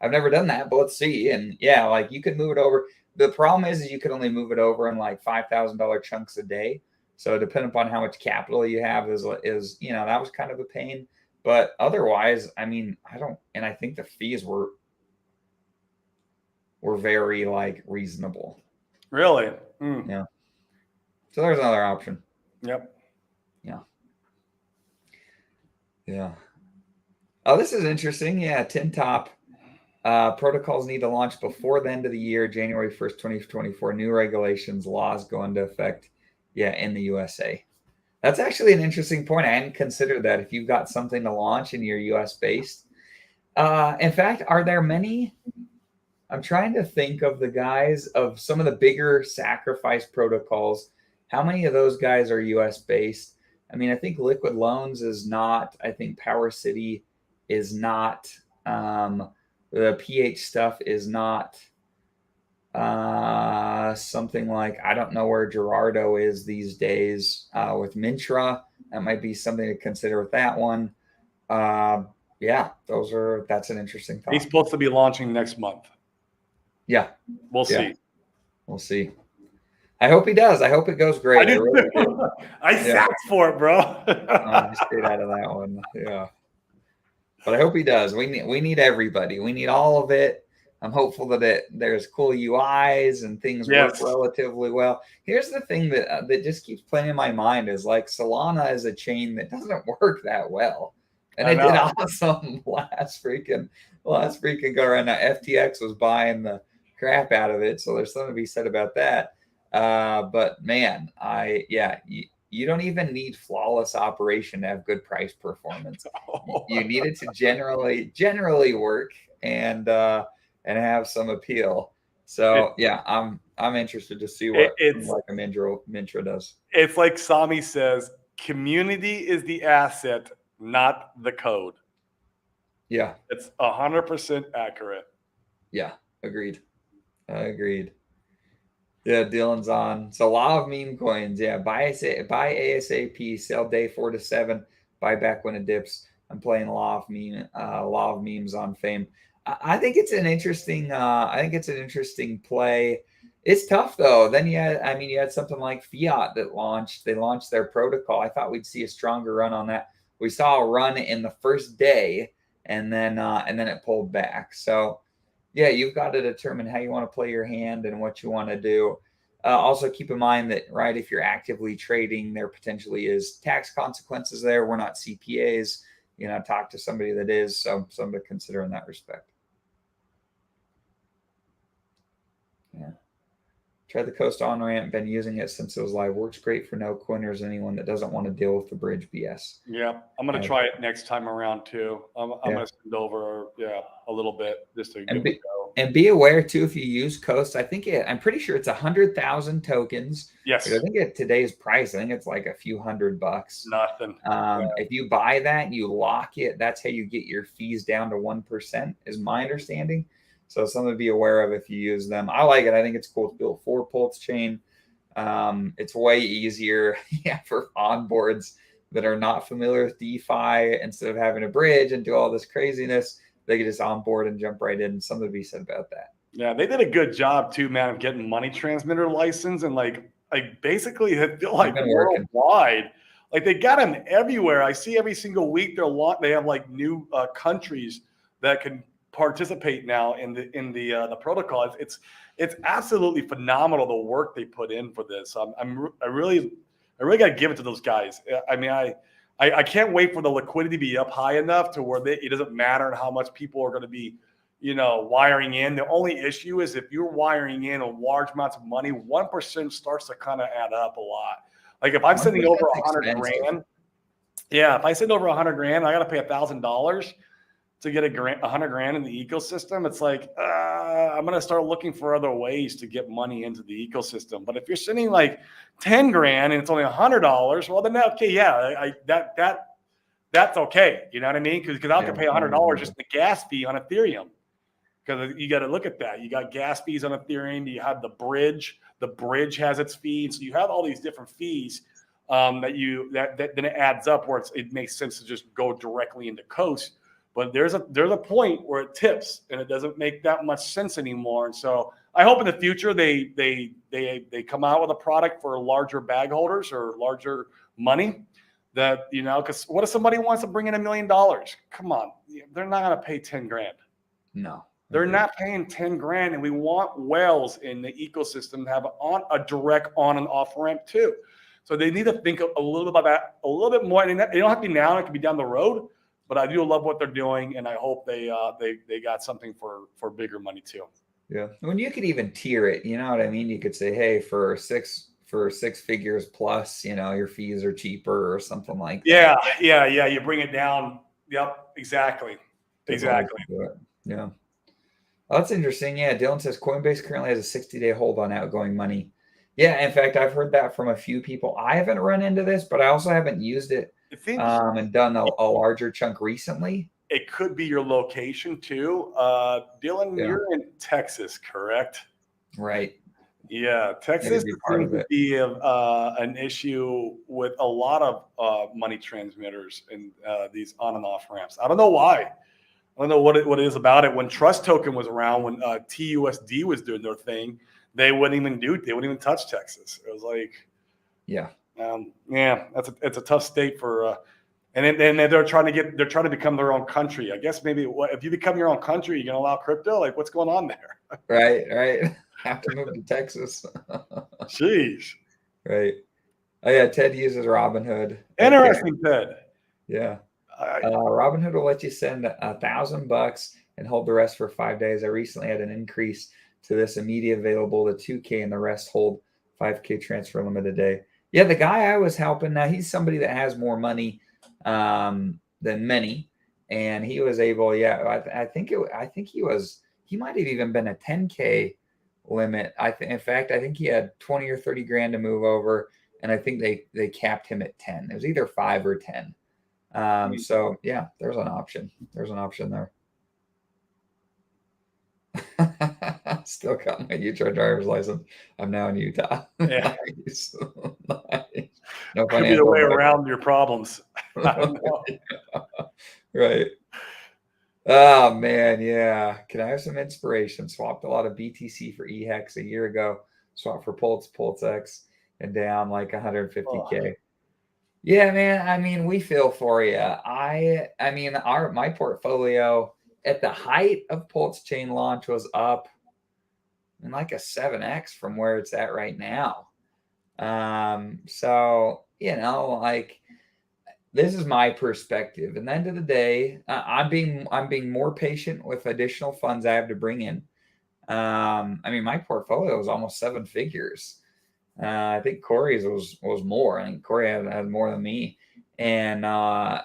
I've never done that, but let's see. And yeah, like you could move it over. The problem is you can only move it over in like $5,000 chunks a day. So depending upon how much capital you have is that was kind of a pain. But otherwise, I mean, I think the fees were very like reasonable. Really? Yeah. So there's another option. Yep. Yeah. Yeah. Oh, this is interesting. Yeah, Tin Top. Protocols need to launch before the end of the year, January 1st, 2024. New regulations, laws go into effect. Yeah, in the USA. That's actually an interesting point. I hadn't considered that. If you've got something to launch and you're US based. In fact, are there many? I'm trying to think of the guys of some of the bigger sacrifice protocols. How many of those guys are US based? I mean, I think Liquid Loans is not. I think Power City is not. The PH stuff is not. Something like, I don't know where Gerardo is these days with Mintra. That might be something to consider with that one. Yeah, that's an interesting thought. He's supposed to be launching next month. Yeah. We'll see. We'll see. I hope he does. I hope it goes great. I really do. I sat for it, bro. I stayed out of that one. Yeah. But I hope he does. We need everybody. We need all of it. I'm hopeful that there's cool UIs and things work relatively well. Here's the thing that just keeps playing in my mind is like Solana is a chain that doesn't work that well. And it did awesome last freaking go around. Now FTX was buying the crap out of it, so there's something to be said about that. But man, you don't even need flawless operation to have good price performance. You need it to generally work and have some appeal. So yeah, I'm interested to see what like a Mintra does. It's like Sami says, community is the asset, not the code. Yeah. It's 100% accurate. Yeah, agreed. Yeah, Dylan's on. So law of meme coins. Yeah, buy ASAP, sell day 4 to 7, buy back when it dips. I'm playing law of memes on Fame. I think it's an interesting. Play. It's tough though. Then you had something like Fiat that launched. They launched their protocol. I thought we'd see a stronger run on that. We saw a run in the first day, and then it pulled back. So yeah, you've got to determine how you want to play your hand and what you want to do. Also keep in mind that, right, if you're actively trading, there potentially is tax consequences there. We're not CPAs. Talk to somebody that is. So something to consider in that respect. Yeah. Try the Coast on-ramp. Been using it since it was live. Works great for no coiners, anyone that doesn't want to deal with the bridge BS. Yeah, I'm going to try it next time around too. I'm going to send over, a little bit just to give it a go. And be aware too, if you use Coast, I'm pretty sure it's 100,000 tokens. Yes. I think at today's price, I think it's like a few $100. Nothing. If you buy that, you lock it. That's how you get your fees down to 1%, is my understanding. So something to be aware of if you use them. I like it. I think it's cool to build for Pulse Chain. It's way easier for onboards that are not familiar with DeFi. Instead of having a bridge and do all this craziness, they can just onboard and jump right in. Something to be said about that. Yeah, they did a good job too, man, of getting money transmitter license and like basically I feel like worldwide. Like they got them everywhere. I see every single week they have like new countries that can participate now in the protocol. It's absolutely phenomenal the work they put in for this. I really got to give it to those guys. I mean, I can't wait for the liquidity to be up high enough to where it doesn't matter how much people are going to be, wiring in. The only issue is if you're wiring in a large amounts of money, 1% starts to kind of add up a lot. Like if I'm sending over 100 grand, if I send over 100 grand, I got to pay $1,000 to get 100 grand in the ecosystem. It's like, I'm going to start looking for other ways to get money into the ecosystem. But if you're sending like 10 grand and it's only $100, well then, okay. That's okay. You know what I mean? Because I can pay $100 just the gas fee on Ethereum. Because you got to look at that. You got gas fees on Ethereum. You have the bridge. The bridge has its fees. So you have all these different fees that then it adds up where it makes sense to just go directly into Coast. But there's a point where it tips and it doesn't make that much sense anymore. And so I hope in the future they come out with a product for larger bag holders or larger money. That, because what if somebody wants to bring in $1 million? Come on, they're not going to pay 10 grand. No, they're not paying 10 grand, and we want whales in the ecosystem to have a direct on and off ramp too. So they need to think a little bit about that a little bit more. And it don't have to be now; it can be down the road. But I do love what they're doing, and I hope they got something for bigger money too. Yeah, when you could even tier it, you know what I mean? You could say, hey, for six figures plus, your fees are cheaper or something like that. Yeah. You bring it down. Yep, exactly. Yeah. Well, that's interesting. Yeah, Dylan says Coinbase currently has a 60-day hold on outgoing money. Yeah, in fact, I've heard that from a few people. I haven't run into this, but I also haven't used it and done a larger chunk recently. It could be your location too. Dylan, you're in Texas, correct? Right. Yeah, Texas seems to be an issue with a lot of money transmitters and these on and off ramps. I don't know why. I don't know what it is about it. When Trust Token was around, when TUSD was doing their thing, they wouldn't even touch Texas. It was like, it's a tough state for. And then they're trying to become their own country. I guess maybe if you become your own country, you're gonna allow crypto. Like, what's going on there? Right. Have to move to Texas. Jeez. Right. Oh yeah, Ted uses Robinhood. Interesting, Ted. Yeah. Robinhood will let you send $1,000 and hold the rest for 5 days. I recently had an increase to this immediately available to 2K, and the rest hold 5K transfer limit a day. Yeah, the guy I was helping, now he's somebody that has more money than many, and he was able. I think he might have even been a 10K limit. In fact, I think he had 20 or 30 grand to move over, and I think they capped him at 10. It was either 5 or 10. So yeah, there's an option. There's an option there. Still got my Utah driver's license. I'm now in Utah. Yeah. Nice. No could be the way around your problems. I don't know. Right. Oh man, yeah. Can I have some inspiration? Swapped a lot of BTC for EHEX a year ago. Swapped for PulseX, and down like 150K. Oh. Yeah, man. I mean, we feel for you. I mean, my portfolio at the height of Pulse Chain launch was up in like a 7x from where it's at right now. So like, this is my perspective. At the end of the day, I'm being more patient with additional funds I have to bring in. I mean, my portfolio was almost 7 figures. I think Corey's was more. I think Corey had more than me, and I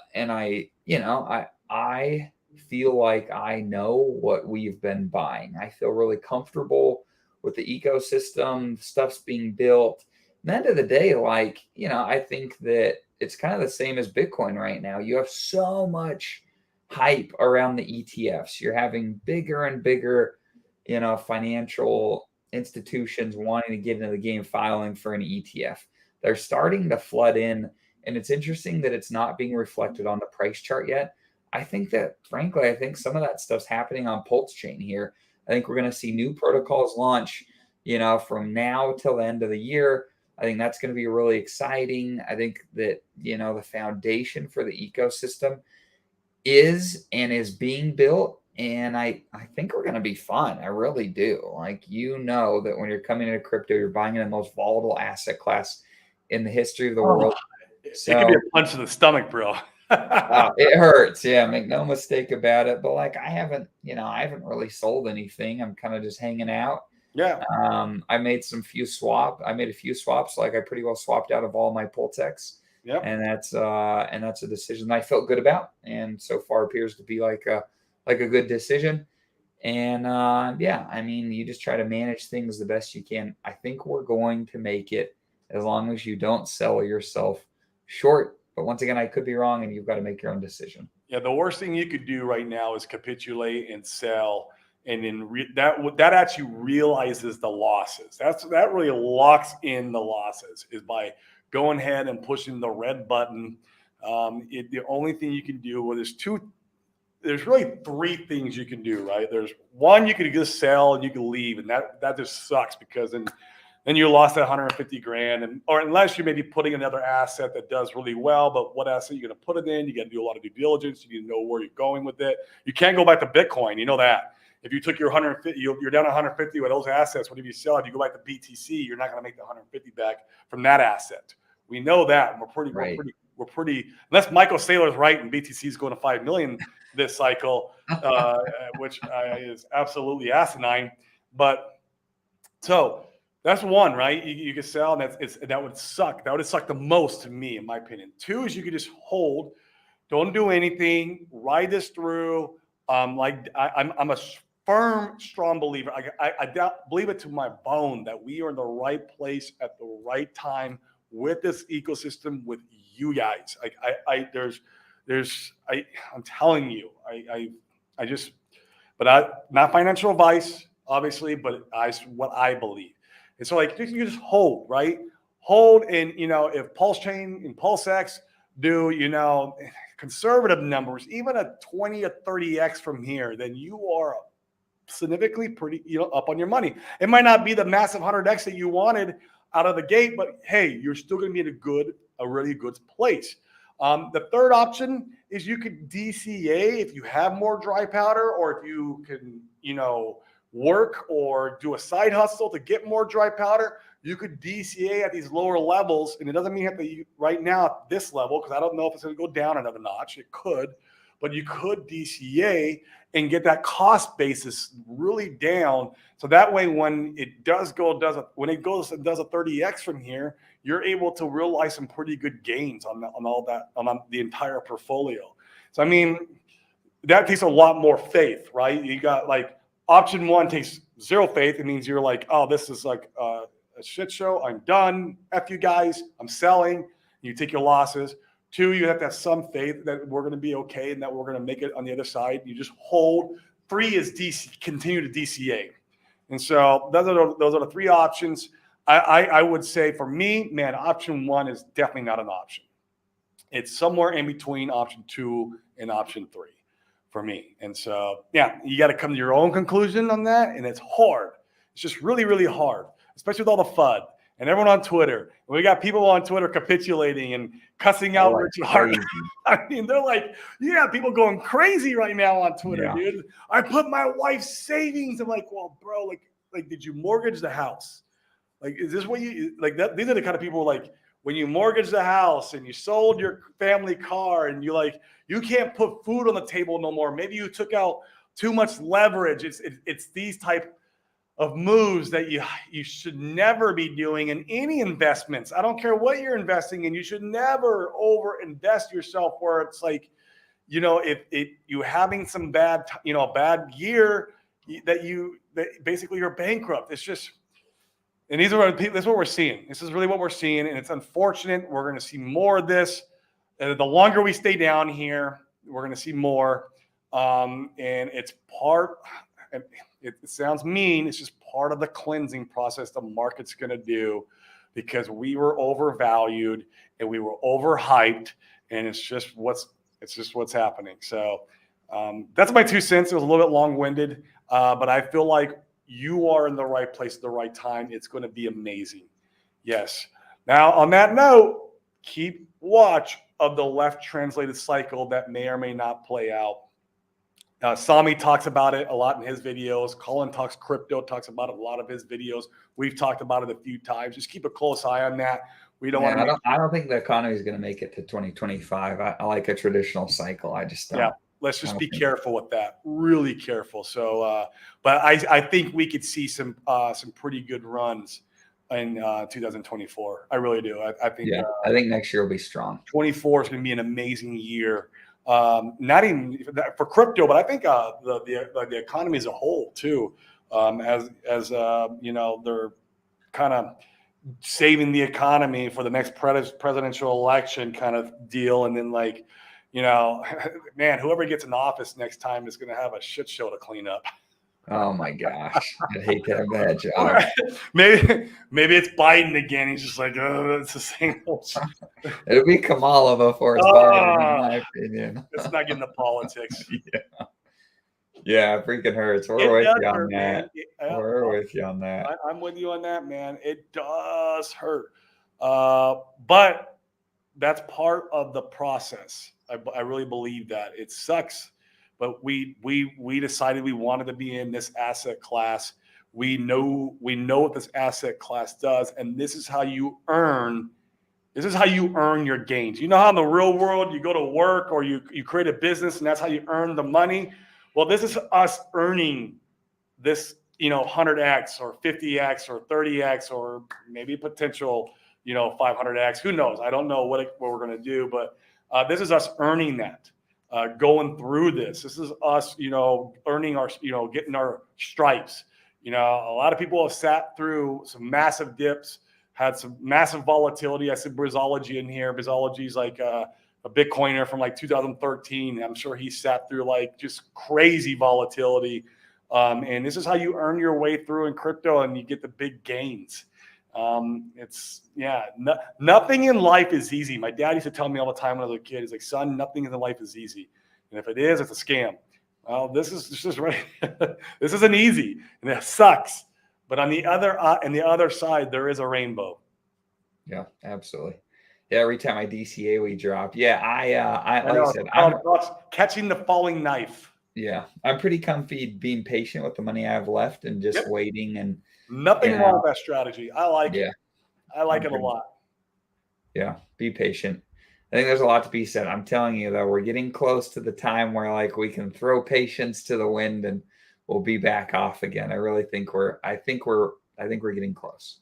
feel like I know what we've been buying. I feel really comfortable with the ecosystem, stuff's being built. At the end of the day, like, I think that it's kind of the same as Bitcoin right now. You have so much hype around the ETFs. You're having bigger and bigger, financial institutions wanting to get into the game filing for an ETF. They're starting to flood in, and it's interesting that it's not being reflected on the price chart yet. I think that, frankly, I think some of that stuff's happening on Pulse Chain here. I think we're going to see new protocols launch, from now till the end of the year. I think that's going to be really exciting. I think that, the foundation for the ecosystem is being built. And I think we're going to be fine. I really do. Like, that when you're coming into crypto, you're buying in the most volatile asset class in the history of the world. It could be a punch in the stomach, bro. It hurts. Yeah. Make no mistake about it. But like, I haven't really sold anything. I'm kind of just hanging out. Yeah. I made a few swaps. Like, I pretty well swapped out of all my Pultex. Yep. And that's a decision I felt good about. And so far appears to be like a good decision. And you just try to manage things the best you can. I think we're going to make it as long as you don't sell yourself short. But once again, I could be wrong, and you've got to make your own decision. Yeah, the worst thing you could do right now is capitulate and sell, and then that actually realizes the losses. That really locks in the losses, is by going ahead and pushing the red button. The only thing you can do, well, there's really three things you can do, right? There's one, you could just sell and you can leave, and that just sucks, because then you lost that 150 grand, or unless you're maybe putting another asset that does really well. But what asset you're going to put it in? You got to do a lot of due diligence. You need to know where you're going with it. You can't go back to Bitcoin. You know that. If you took your 150, you're down 150 with those assets. Whatever you sell, if you go back to BTC, you're not going to make the 150 back from that asset. We know that, and we're pretty. Unless Michael Saylor's right and BTC is going to 5 million this cycle, which is absolutely asinine. But so. That's one, right? You can sell, and that would suck. That would have sucked the most to me, in my opinion. Two is you could just hold, don't do anything, ride this through. I'm a firm, strong believer. I believe it to my bone that we are in the right place at the right time with this ecosystem, with you guys. I'm telling you, not financial advice, obviously, but what I believe. And so, like, you just hold, right? Hold, and, if Pulse Chain and PulseX do, conservative numbers, even a 20 or 30x from here, then you are significantly pretty, up on your money. It might not be the massive 100x that you wanted out of the gate, but hey, you're still going to be in a really good place. The third option is you could DCA if you have more dry powder, or if you can, work or do a side hustle to get more dry powder. You could DCA at these lower levels, and it doesn't mean you have to right now at this level, because I don't know if it's going to go down another notch. It could, but you could DCA and get that cost basis really down. So that way, when it goes and does a 30x from here, you're able to realize some pretty good gains on all that, on the entire portfolio. So I mean, that takes a lot more faith, right? You got like. Option one takes zero faith. It means you're like, oh, this is like a shit show. I'm done. F you guys. I'm selling. You take your losses. Two, you have to have some faith that we're going to be okay and that we're going to make it on the other side. You just hold. Three is continue to DCA. And so those are the three options. I would say for me, man, option one is definitely not an option. It's somewhere in between option two and option three. For me. And so, yeah, you got to come to your own conclusion on that. And it's hard. It's just really, really hard, especially with all the FUD and everyone on Twitter. And we got people on Twitter capitulating and cussing out Richard Heart. I mean, they're like, you got people going crazy right now on Twitter, dude. I put my wife's savings. I'm like, well, bro, like, did you mortgage the house? Like, is this what you like? These are the kind of people like, when you mortgage the house and you sold your family car and you can't put food on the table no more. Maybe you took out too much leverage. It's these type of moves that you should never be doing in any investments. I don't care what you're investing in. You should never over invest yourself where it's like you know, if you having some bad, bad year that basically you're bankrupt. It's just, and this is what we're seeing. This is really what we're seeing. And it's unfortunate. We're going to see more of this. The longer we stay down here, we're going to see more. And it's part, and it sounds mean, it's just part of the cleansing process the market's going to do, because we were overvalued and we were overhyped, and it's just what's happening. So that's my 2 cents. It was a little bit long-winded, but I feel like you are in the right place at the right time. It's going to be amazing. Yes. Now, on that note, keep watch of the left translated cycle that may or may not play out. Sami talks about it a lot in his videos. Colin talks crypto, talks about it a lot of his videos. We've talked about it a few times. Just keep a close eye on that. We don't want to. I don't think the economy is going to make it to 2025. I like a traditional cycle. I just don't. Yeah. Let's just be careful with that. Really careful. So, but I think we could see some pretty good runs in 2024. I really do. I think. Yeah, I think next year will be strong. 24 is going to be an amazing year. Not even for crypto, but I think the economy as a whole too. As they're kind of saving the economy for the next presidential election kind of deal, and then man, whoever gets in office next time is going to have a shit show to clean up. Oh my gosh, I'd hate to have that job. Maybe it's Biden again. He's just like, oh, it's the same old shit. It'll be Kamala before it's Biden, in my opinion. Let's not get into politics. Yeah, it freaking hurts. We're with you on that. We're with you on that. I'm with you on that, man. It does hurt, but that's part of the process. I really believe that. It sucks. But we decided we wanted to be in this asset class. We know what this asset class does, and this is how you earn your gains. You know how in the real world you go to work or you create a business and that's how you earn the money? Well, this is us earning this, 100x or 50x or 30x or maybe potential, 500x. Who knows? I don't know what we're going to do, but this is us earning that. Going through this. This is us, earning our, getting our stripes. A lot of people have sat through some massive dips, had some massive volatility. I said Brizology in here. Brizology is like a Bitcoiner from 2013. I'm sure he sat through just crazy volatility. And this is how you earn your way through in crypto and you get the big gains. Nothing in life is easy. My dad used to tell me all the time when I was a kid, he's like, son, nothing in life is easy. And if it is, it's a scam. Well, this is just right. This isn't easy and it sucks. But on the other side, there is a rainbow. Yeah, absolutely. Yeah, every time I DCA, we drop. Yeah, I said, I'm catching the falling knife. Yeah, I'm pretty comfy being patient with the money I have left and just waiting and nothing wrong with that strategy. I like it. I like it a lot. Yeah, be patient. I think there's a lot to be said. I'm telling you, though, we're getting close to the time where we can throw patience to the wind and we'll be back off again. I really think we're getting close.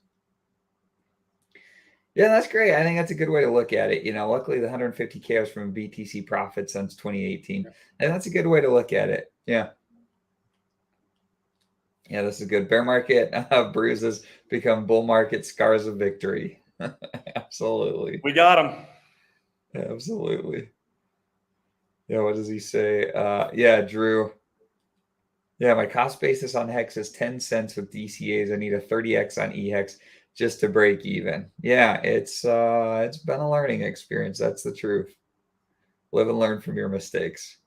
Yeah, that's great. I think that's a good way to look at it. Luckily the 150K was from BTC profit since 2018. And that's a good way to look at it. Yeah. Yeah, this is good. Bear market bruises become bull market scars of victory. Absolutely. We got him. Absolutely. Yeah, what does he say? Yeah, Drew. Yeah, my cost basis on Hex is 10 cents with DCAs. I need a 30x on EHEX just to break even. Yeah, it's been a learning experience. That's the truth. Live and learn from your mistakes.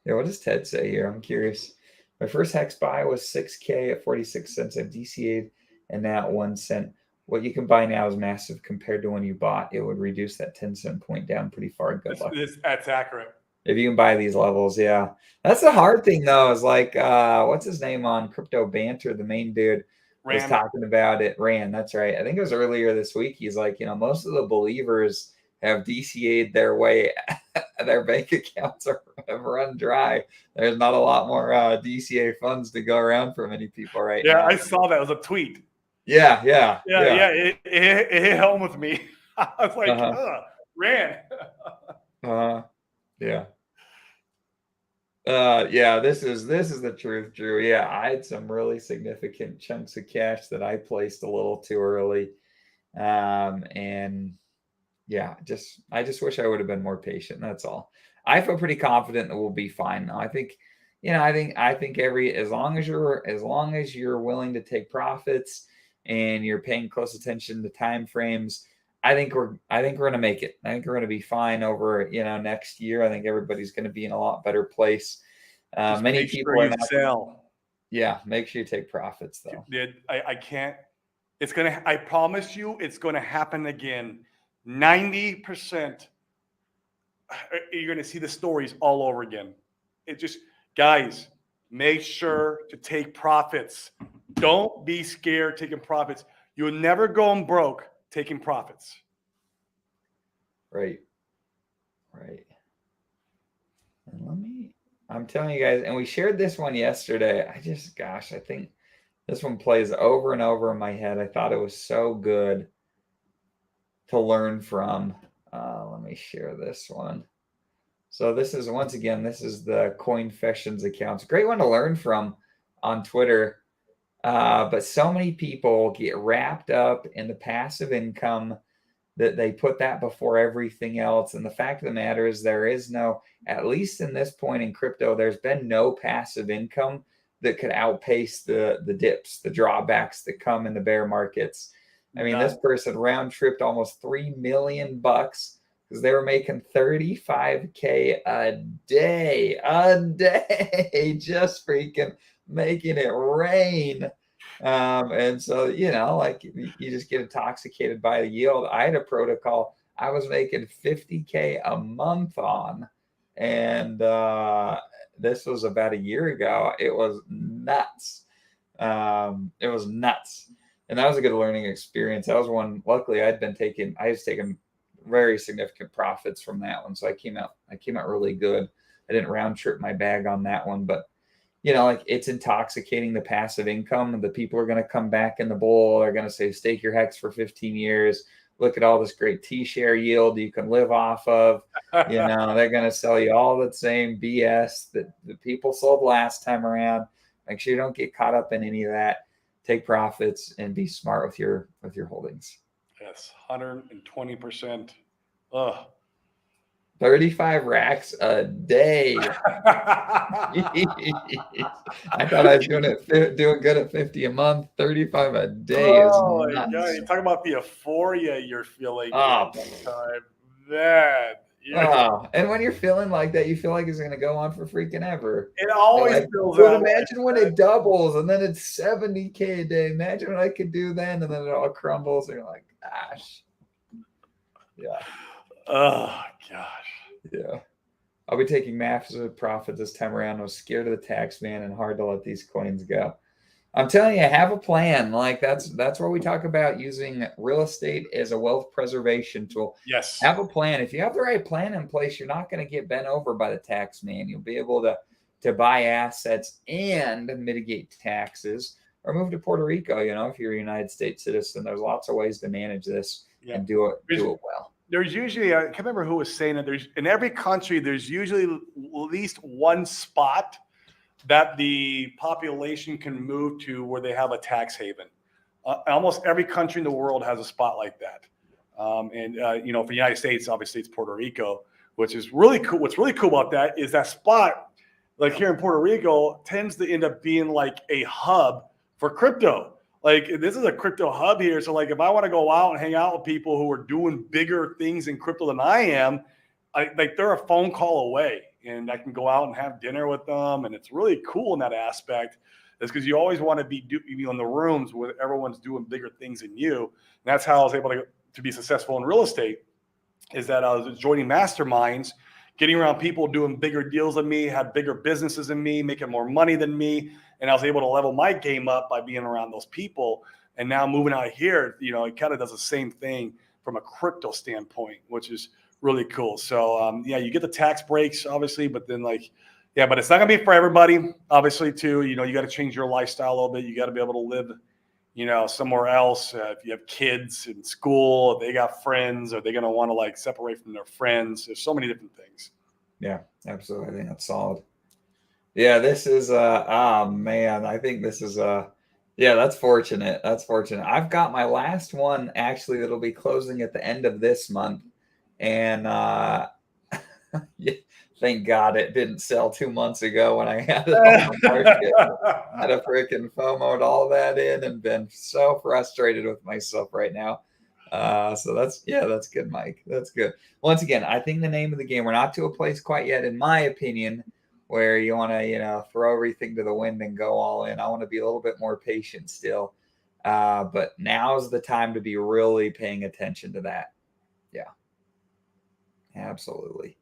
Yeah, what does Ted say here? I'm curious. My first Hex buy was 6K at 46 cents. I've DCA'd and now at 1 cent. What you can buy now is massive compared to when you bought. It would reduce that 10-cent point down pretty far. Good luck. That's accurate. If you can buy these levels, yeah. That's the hard thing, though, is what's his name on Crypto Banter? The main dude was talking about it. Rand, that's right. I think it was earlier this week. He's like, most of the believers have DCA'd their way. Their bank accounts have run dry. There's not a lot more DCA funds to go around for many people right now. Yeah, I saw that. It was a tweet. Yeah. It hit home with me. I was like, Rand. Yeah. Yeah, this is the truth, Drew. Yeah, I had some really significant chunks of cash that I placed a little too early. And yeah, I just wish I would have been more patient. That's all. I feel pretty confident that we'll be fine now. I think, I think every as long as you're willing to take profits and you're paying close attention to time frames, I think we're gonna make it. I think we're gonna be fine over, next year. I think everybody's gonna be in a lot better place. Just Many make sure people are you not. sell. Yeah, make sure you take profits though. I can't. It's gonna. I promise you, it's gonna happen again. 90%. You're gonna see the stories all over again. It just, guys, make sure to take profits. Don't be scared taking profits. You'll never go broke taking profits. Right. Right. And I'm telling you guys, and we shared this one yesterday. I think this one plays over and over in my head. I thought it was so good to learn from. Let me share this one. So this is this is the Coinfessions account. It's a great one to learn from on Twitter. But so many people get wrapped up in the passive income that they put that before everything else. And the fact of the matter is there is no, at least in this point in crypto, there's been no passive income that could outpace the dips, the drawbacks that come in the bear markets. I mean, this person round tripped almost $3 million because they were making 35K a day, just freaking making it rain. And so, like you just get intoxicated by the yield. I had a protocol I was making 50K a month on. And this was about a year ago. It was nuts. It was nuts. And that was a good learning experience. That was one, luckily I was taking very significant profits from that one. So I came out really good. I didn't round trip my bag on that one, but like it's intoxicating, the passive income. The people are going to come back in the bull. They're going to say, stake your hex for 15 years. Look at all this great T-share yield you can live off of. They're going to sell you all the same BS that the people sold last time around. Make sure you don't get caught up in any of that. Take profits and be smart with your holdings. Yes, 120%. Ugh. 35 racks a day. I thought I was doing good at 50 a month. 35 a day is nuts. God, you talk about the euphoria you're feeling Oh, time. Man. And when you're feeling like that, you feel like it's going to go on for freaking ever. It always feels that. But imagine when it doubles and then it's 70K a day. Imagine what I could do then, and then it all crumbles. And you're like, gosh. Yeah. Oh, gosh. Yeah. I'll be taking massive profit this time around. I was scared of the tax man and hard to let these coins go. I'm telling you, have a plan. Like that's where we talk about using real estate as a wealth preservation tool. Yes. Have a plan. If you have the right plan in place, you're not going to get bent over by the tax man. You'll be able to buy assets and mitigate taxes or move to Puerto Rico. If you're a United States citizen, there's lots of ways to manage this and do it well. There's usually, I can't remember who was saying it. There's in every country, there's usually at least one spot that the population can move to where they have a tax haven. Almost every country in the world has a spot like that. For the United States, obviously it's Puerto Rico, which is really cool. What's really cool about that is that spot, like here in Puerto Rico, tends to end up being like a hub for crypto. Like this is a crypto hub here. So like if I want to go out and hang out with people who are doing bigger things in crypto than I am, they're a phone call away. And I can go out and have dinner with them. And it's really cool in that aspect. It's because you always want to be in the rooms where everyone's doing bigger things than you. And that's how I was able to be successful in real estate, is that I was joining masterminds, getting around people doing bigger deals than me, had bigger businesses than me, making more money than me. And I was able to level my game up by being around those people. And now moving out here, it kind of does the same thing from a crypto standpoint, which is really cool. So you get the tax breaks, obviously, but then but it's not gonna be for everybody, obviously, too. You got to change your lifestyle a little bit. You got to be able to live, somewhere else. If you have kids in school, if they got friends, are they gonna want to separate from their friends? There's so many different things. Yeah, absolutely. I think that's solid. Yeah, this is oh man, I think this is yeah, that's fortunate. That's fortunate. I've got my last one actually that'll be closing at the end of this month. And yeah, thank God it didn't sell 2 months ago when I had it on the market. Had a freaking FOMO'd all that in and been so frustrated with myself right now. So that's good, Mike. That's good. Once again, I think the name of the game, we're not to a place quite yet, in my opinion, where you want to, throw everything to the wind and go all in. I want to be a little bit more patient still. But now's the time to be really paying attention to that. Yeah, absolutely.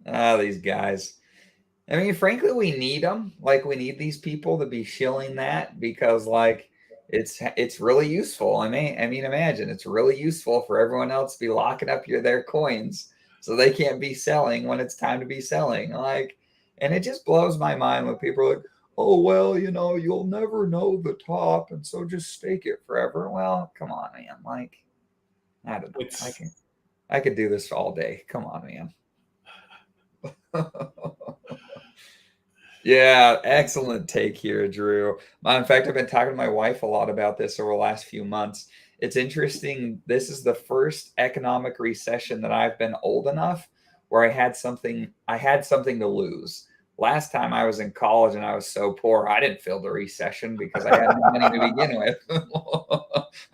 These guys. I mean, frankly, we need them. Like, we need these people to be shilling that because, like, it's really useful. I mean, imagine it's really useful for everyone else to be locking up their coins so they can't be selling when it's time to be selling. Like, and it just blows my mind when people are like, "Oh, well, you'll never know the top, and so just stake it forever." Well, come on, man. Like, I don't know. I could do this all day. Come on, man. Yeah, excellent take here, Drew. In fact, I've been talking to my wife a lot about this over the last few months. It's interesting. This is the first economic recession that I've been old enough where I had something to lose. Last time I was in college and I was so poor, I didn't feel the recession because I had no money to begin with.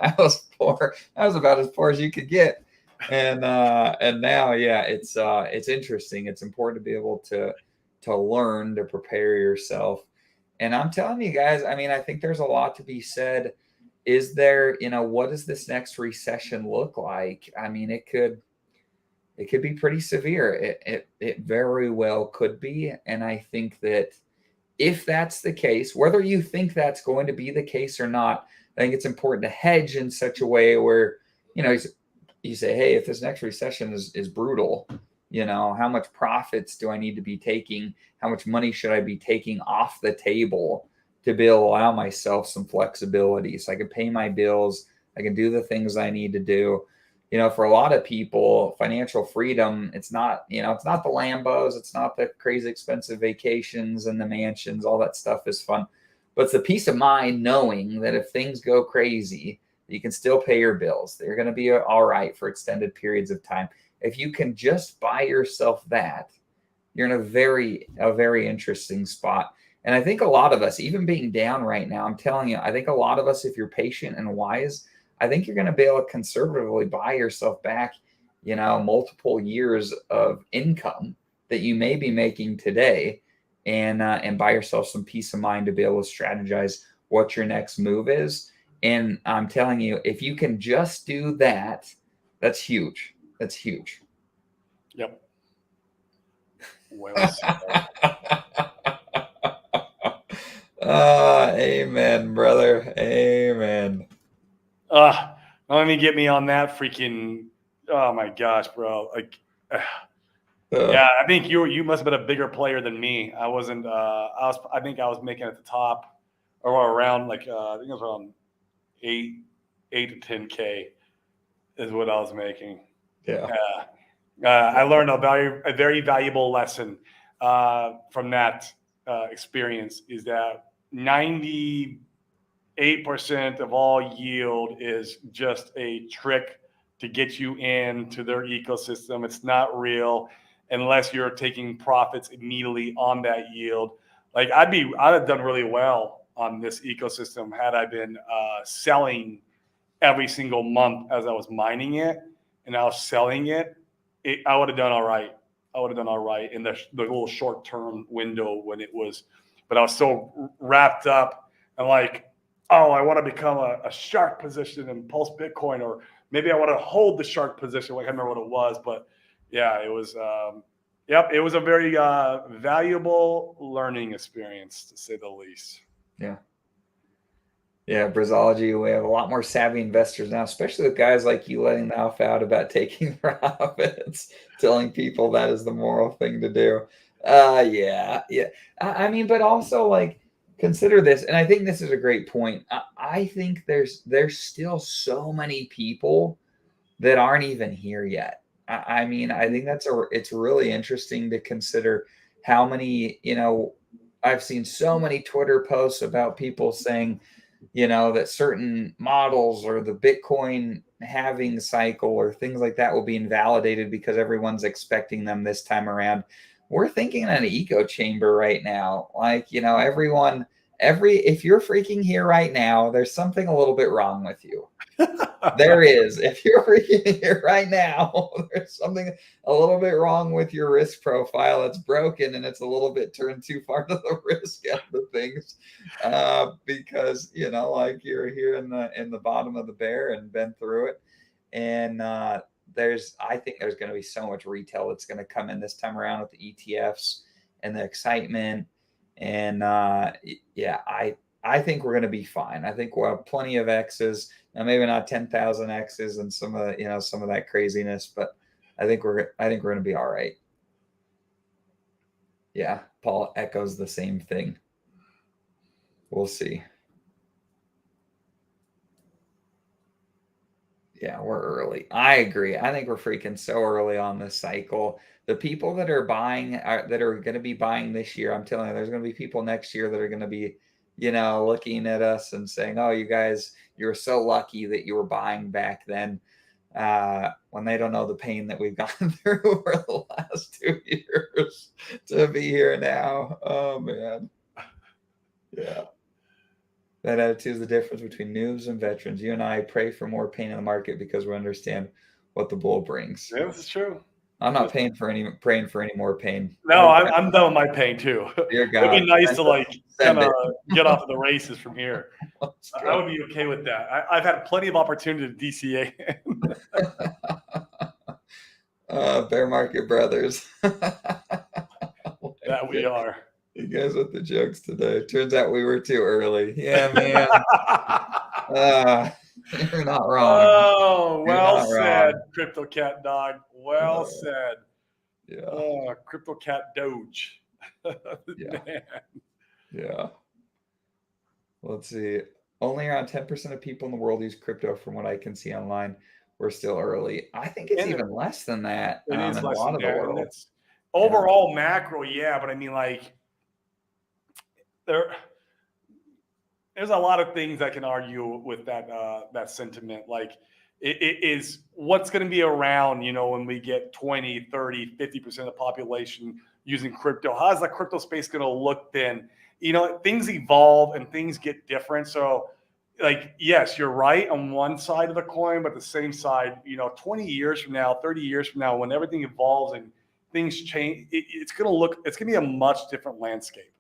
I was poor. I was about as poor as you could get. And now, yeah, it's interesting. It's important to be able to learn to prepare yourself. And I'm telling you guys, I mean, I think there's a lot to be said. Is there, what does this next recession look like? I mean, it could be pretty severe. It very well could be. And I think that if that's the case, whether you think that's going to be the case or not, I think it's important to hedge in such a way where, you know, you say, hey, if this next recession is brutal, how much profits do I need to be taking? How much money should I be taking off the table to be able to allow myself some flexibility so I can pay my bills? I can do the things I need to do. For a lot of people, financial freedom, it's not the Lambos, it's not the crazy expensive vacations and the mansions, all that stuff is fun. But it's the peace of mind knowing that if things go crazy, you can still pay your bills. They're going to be all right for extended periods of time. If you can just buy yourself that, you're in a very interesting spot. And I think a lot of us, even being down right now, I'm telling you, I think a lot of us, if you're patient and wise, I think you're going to be able to conservatively buy yourself back, multiple years of income that you may be making today, and buy yourself some peace of mind to be able to strategize what your next move is. And I'm telling you, if you can just do that, that's huge. That's huge. Yep. Well said. Amen, brother. Amen. Don't let me get me on that freaking. Oh my gosh, bro! Like, yeah, I think you must have been a bigger player than me. I wasn't. I think I was making at the top or around like I think it was around 8 to 10K is what I was making. Yeah. I learned a very valuable lesson from that experience is that 98% of all yield is just a trick to get you into their ecosystem. It's not real unless you're taking profits immediately on that yield. Like I'd have done really well on this ecosystem had I been selling every single month as I was mining it and I was selling it. I would have done all right. I would have done all right in the little short-term window when it was, but I was so wrapped up and like, oh, I want to become a shark position in Pulse Bitcoin, or maybe I want to hold the shark position. I can't remember what it was, but yeah, it was, it was a very valuable learning experience to say the least. Yeah. Yeah, Brazology, we have a lot more savvy investors now, especially with guys like you letting the alpha out about taking profits, telling people that is the moral thing to do. Yeah. I mean, but also like consider this, and I think this is a great point. I think there's still so many people that aren't even here yet. I mean, I think it's really interesting to consider how many, I've seen so many Twitter posts about people saying, that certain models or the Bitcoin halving cycle or things like that will be invalidated because everyone's expecting them this time around. We're thinking in an echo chamber right now. Like, if you're freaking here right now, there's something a little bit wrong with you. There is. If you're freaking here right now, there's something a little bit wrong with your risk profile. It's broken and it's a little bit turned too far to the risk end of things, because like you're here in the bottom of the bear and been through it, and I think there's going to be so much retail that's going to come in this time around with the ETFs and the excitement, and yeah, I think we're going to be fine. I think we'll have plenty of X's. Now, maybe not 10,000 X's and some of that craziness, but I think we're going to be all right. Yeah, Paul echoes the same thing. We'll see. Yeah, we're early. I agree. I think we're freaking so early on this cycle. The people that are buying, that are going to be buying this year, I'm telling you, there's going to be people next year that are going to be, looking at us and saying, "Oh, you guys, you were so lucky that you were buying back then," when they don't know the pain that we've gone through over the last 2 years to be here now. Oh man, yeah. That attitude is the difference between noobs and veterans. You and I pray for more pain in the market because we understand what the bull brings. Yeah, this is true. I'm not praying for any more pain. No, I'm done with my pain too. Dear God, it'd be nice to kind of it. get off of the races from here. I would be okay with that. I've had plenty of opportunity to DCA. Bear market brothers. That we are. You guys with the jokes today. Turns out we were too early. Yeah, man. You're not wrong. Oh, well said, Crypto Cat Dog. Well said. Yeah. Crypto Cat Doge. Yeah. Yeah. Let's see. Only around 10% of people in the world use crypto from what I can see online. We're still early. I think it's even less than that in a lot of the world. Overall macro, yeah, but I mean, there's a lot of things I can argue with that sentiment. Like it is what's going to be around, when we get 20, 30, 50% of the population using crypto. How's the crypto space going to look then? Things evolve and things get different. So yes, you're right on one side of the coin, but the same side, 20 years from now, 30 years from now, when everything evolves and things change, it's going to be a much different landscape.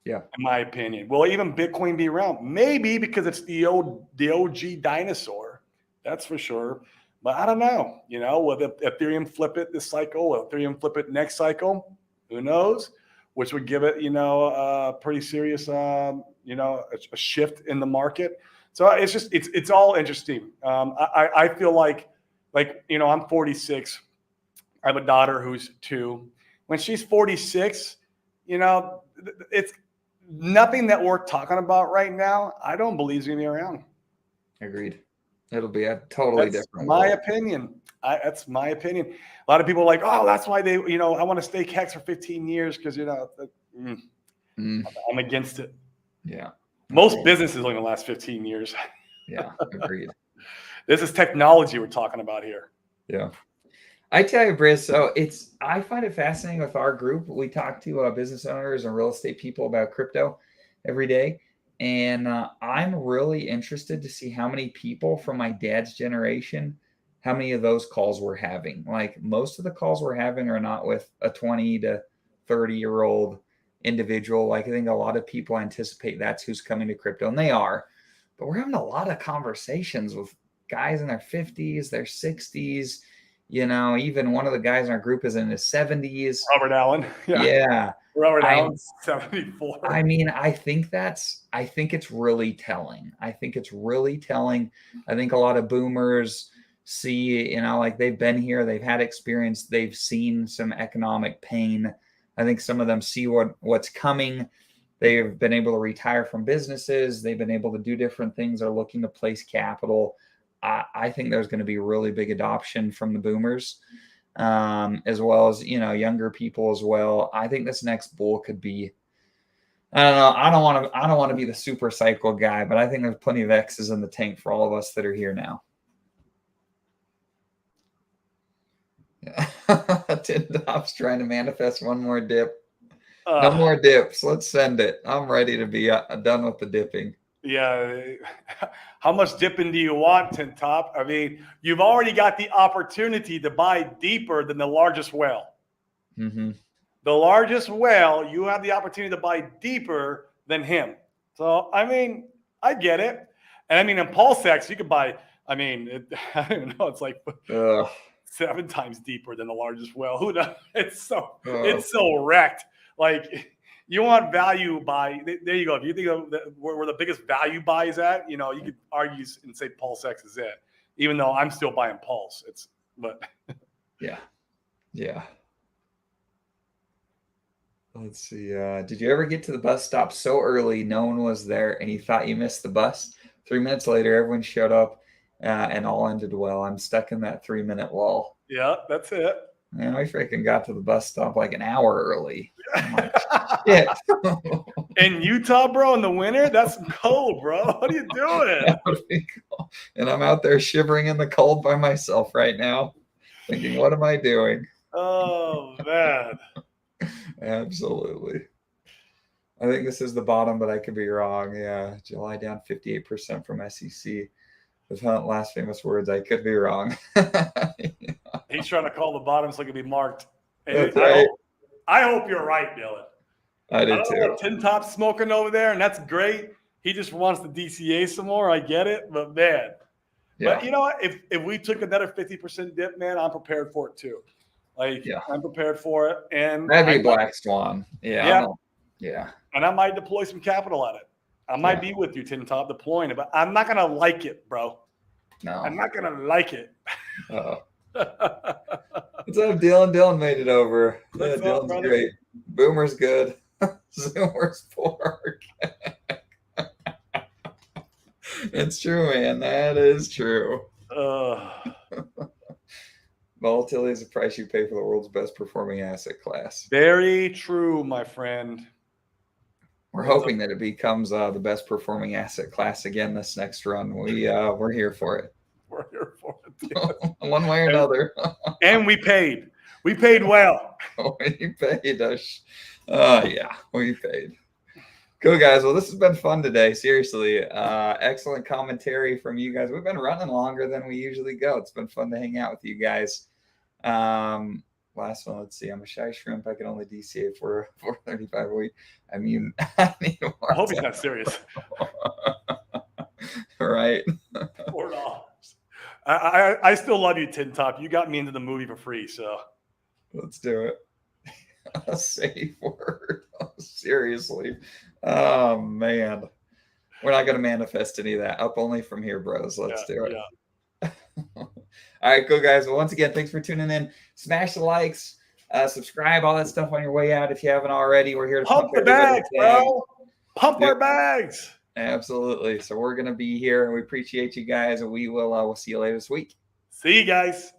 Yeah. In my opinion. Will even Bitcoin be around? Maybe, because it's the OG dinosaur. That's for sure. But I don't know. Will Ethereum flip it this cycle? Will Ethereum flip it next cycle? Who knows? Which would give it, a pretty serious, a shift in the market. So it's all interesting. I feel like, I'm 46. I have a daughter who's 2. When she's 46, it's nothing that we're talking about right now. I don't believe is going to be around. Agreed. It'll be a totally different my world. opinion. That's my opinion. A lot of people are like, oh, that's why they, I want to stake Hex for 15 years because, I'm against it. Yeah. Most businesses only last 15 years. Yeah, agreed. This is technology we're talking about here. Yeah. I tell you, Briz, so I find it fascinating with our group. We talk to business owners and real estate people about crypto every day. And I'm really interested to see how many people from my dad's generation, how many of those calls we're having. Like most of the calls we're having are not with a 20 to 30-year-old individual. Like I think a lot of people anticipate that's who's coming to crypto, and they are. But we're having a lot of conversations with guys in their 50s, their 60s. Even one of the guys in our group is in his 70s. Robert Allen. Yeah. Robert Allen's 74. I mean, I think it's really telling. I think a lot of boomers see, they've been here, they've had experience, they've seen some economic pain. I think some of them see what's coming. They've been able to retire from businesses. They've been able to do different things. They're looking to place capital. I think there's going to be really big adoption from the boomers, as well as, younger people as well. I think this next bull could be, I don't know. I don't want to be the super cycle guy, but I think there's plenty of X's in the tank for all of us that are here now. Yeah. Tin Top's trying to manifest one more dip. No more dips. Let's send it. I'm ready to be done with the dipping. Yeah. How much dipping do you want, Tin Top? I mean, you've already got the opportunity to buy deeper than the largest whale. Mm-hmm. The largest whale, you have the opportunity to buy deeper than him. So, I mean, I get it. And I mean, in PulseX, you could buy, I mean, I don't know, it's like 7 times deeper than the largest whale. Who knows? It's so wrecked. Like, you want value buy. There you go. If you think of where the biggest value buy is at, you could argue and say PulseX is it, even though I'm still buying Pulse. Yeah. Let's see. Did you ever get to the bus stop so early no one was there and you thought you missed the bus? 3 minutes later, everyone showed up and all ended well. I'm stuck in that 3-minute lull. Yeah, that's it. Man, we freaking got to the bus stop like an hour early. Like, shit. In Utah, bro, in the winter? That's cold, bro. What are you doing? That would be cool. And I'm out there shivering in the cold by myself right now, thinking, what am I doing? Oh, man. Absolutely. I think this is the bottom, but I could be wrong. Yeah, July down 58% from SEC. With Hunt, last famous words, I could be wrong. He's trying to call the bottom so it can be marked. That's right. I hope you're right, Dylan. I do don't too. know what Tin Top's smoking over there, and that's great. He just wants the DCA some more. I get it, but man. Yeah. But you know what? If we took another 50% dip, man, I'm prepared for it too. I'm prepared for it. And that'd be Black Swan. Yeah. And I might deploy some capital at it. I might be with you, Tin Top, deploying it, but I'm not gonna like it, bro. No. I'm not gonna like it. What's up, Dylan? Dylan made it over. What's up, Dylan's brother? great. Boomer's good. Zoomer's poor. It's true, man. That is true. Volatility is the price you pay for the world's best performing asset class. Very true, my friend. We're hoping that it becomes the best performing asset class again this next run. We're here for it. We're here for it. One way or another. And we paid. We paid well. We paid us. Yeah, we paid. Cool, guys. Well, this has been fun today. Seriously. Excellent commentary from you guys. We've been running longer than we usually go. It's been fun to hang out with you guys. Last one, let's see. I'm a shy shrimp. I can only DCA for 435 a week. I mean, I need more. I hope he's not serious. Right. $4. I still love you, Tin Top. You got me into the movie for free, so let's do it. A safe word. Seriously. Oh man. We're not gonna manifest any of that. Up only from here, bros. Let's do it. Yeah. All right, cool, guys. Well, once again, thanks for tuning in. Smash the likes, subscribe, all that stuff on your way out if you haven't already. We're here to pump the bags, bro. Pump our bags. Absolutely. So we're gonna be here, and we appreciate you guys. And we'll see you later this week. See you guys.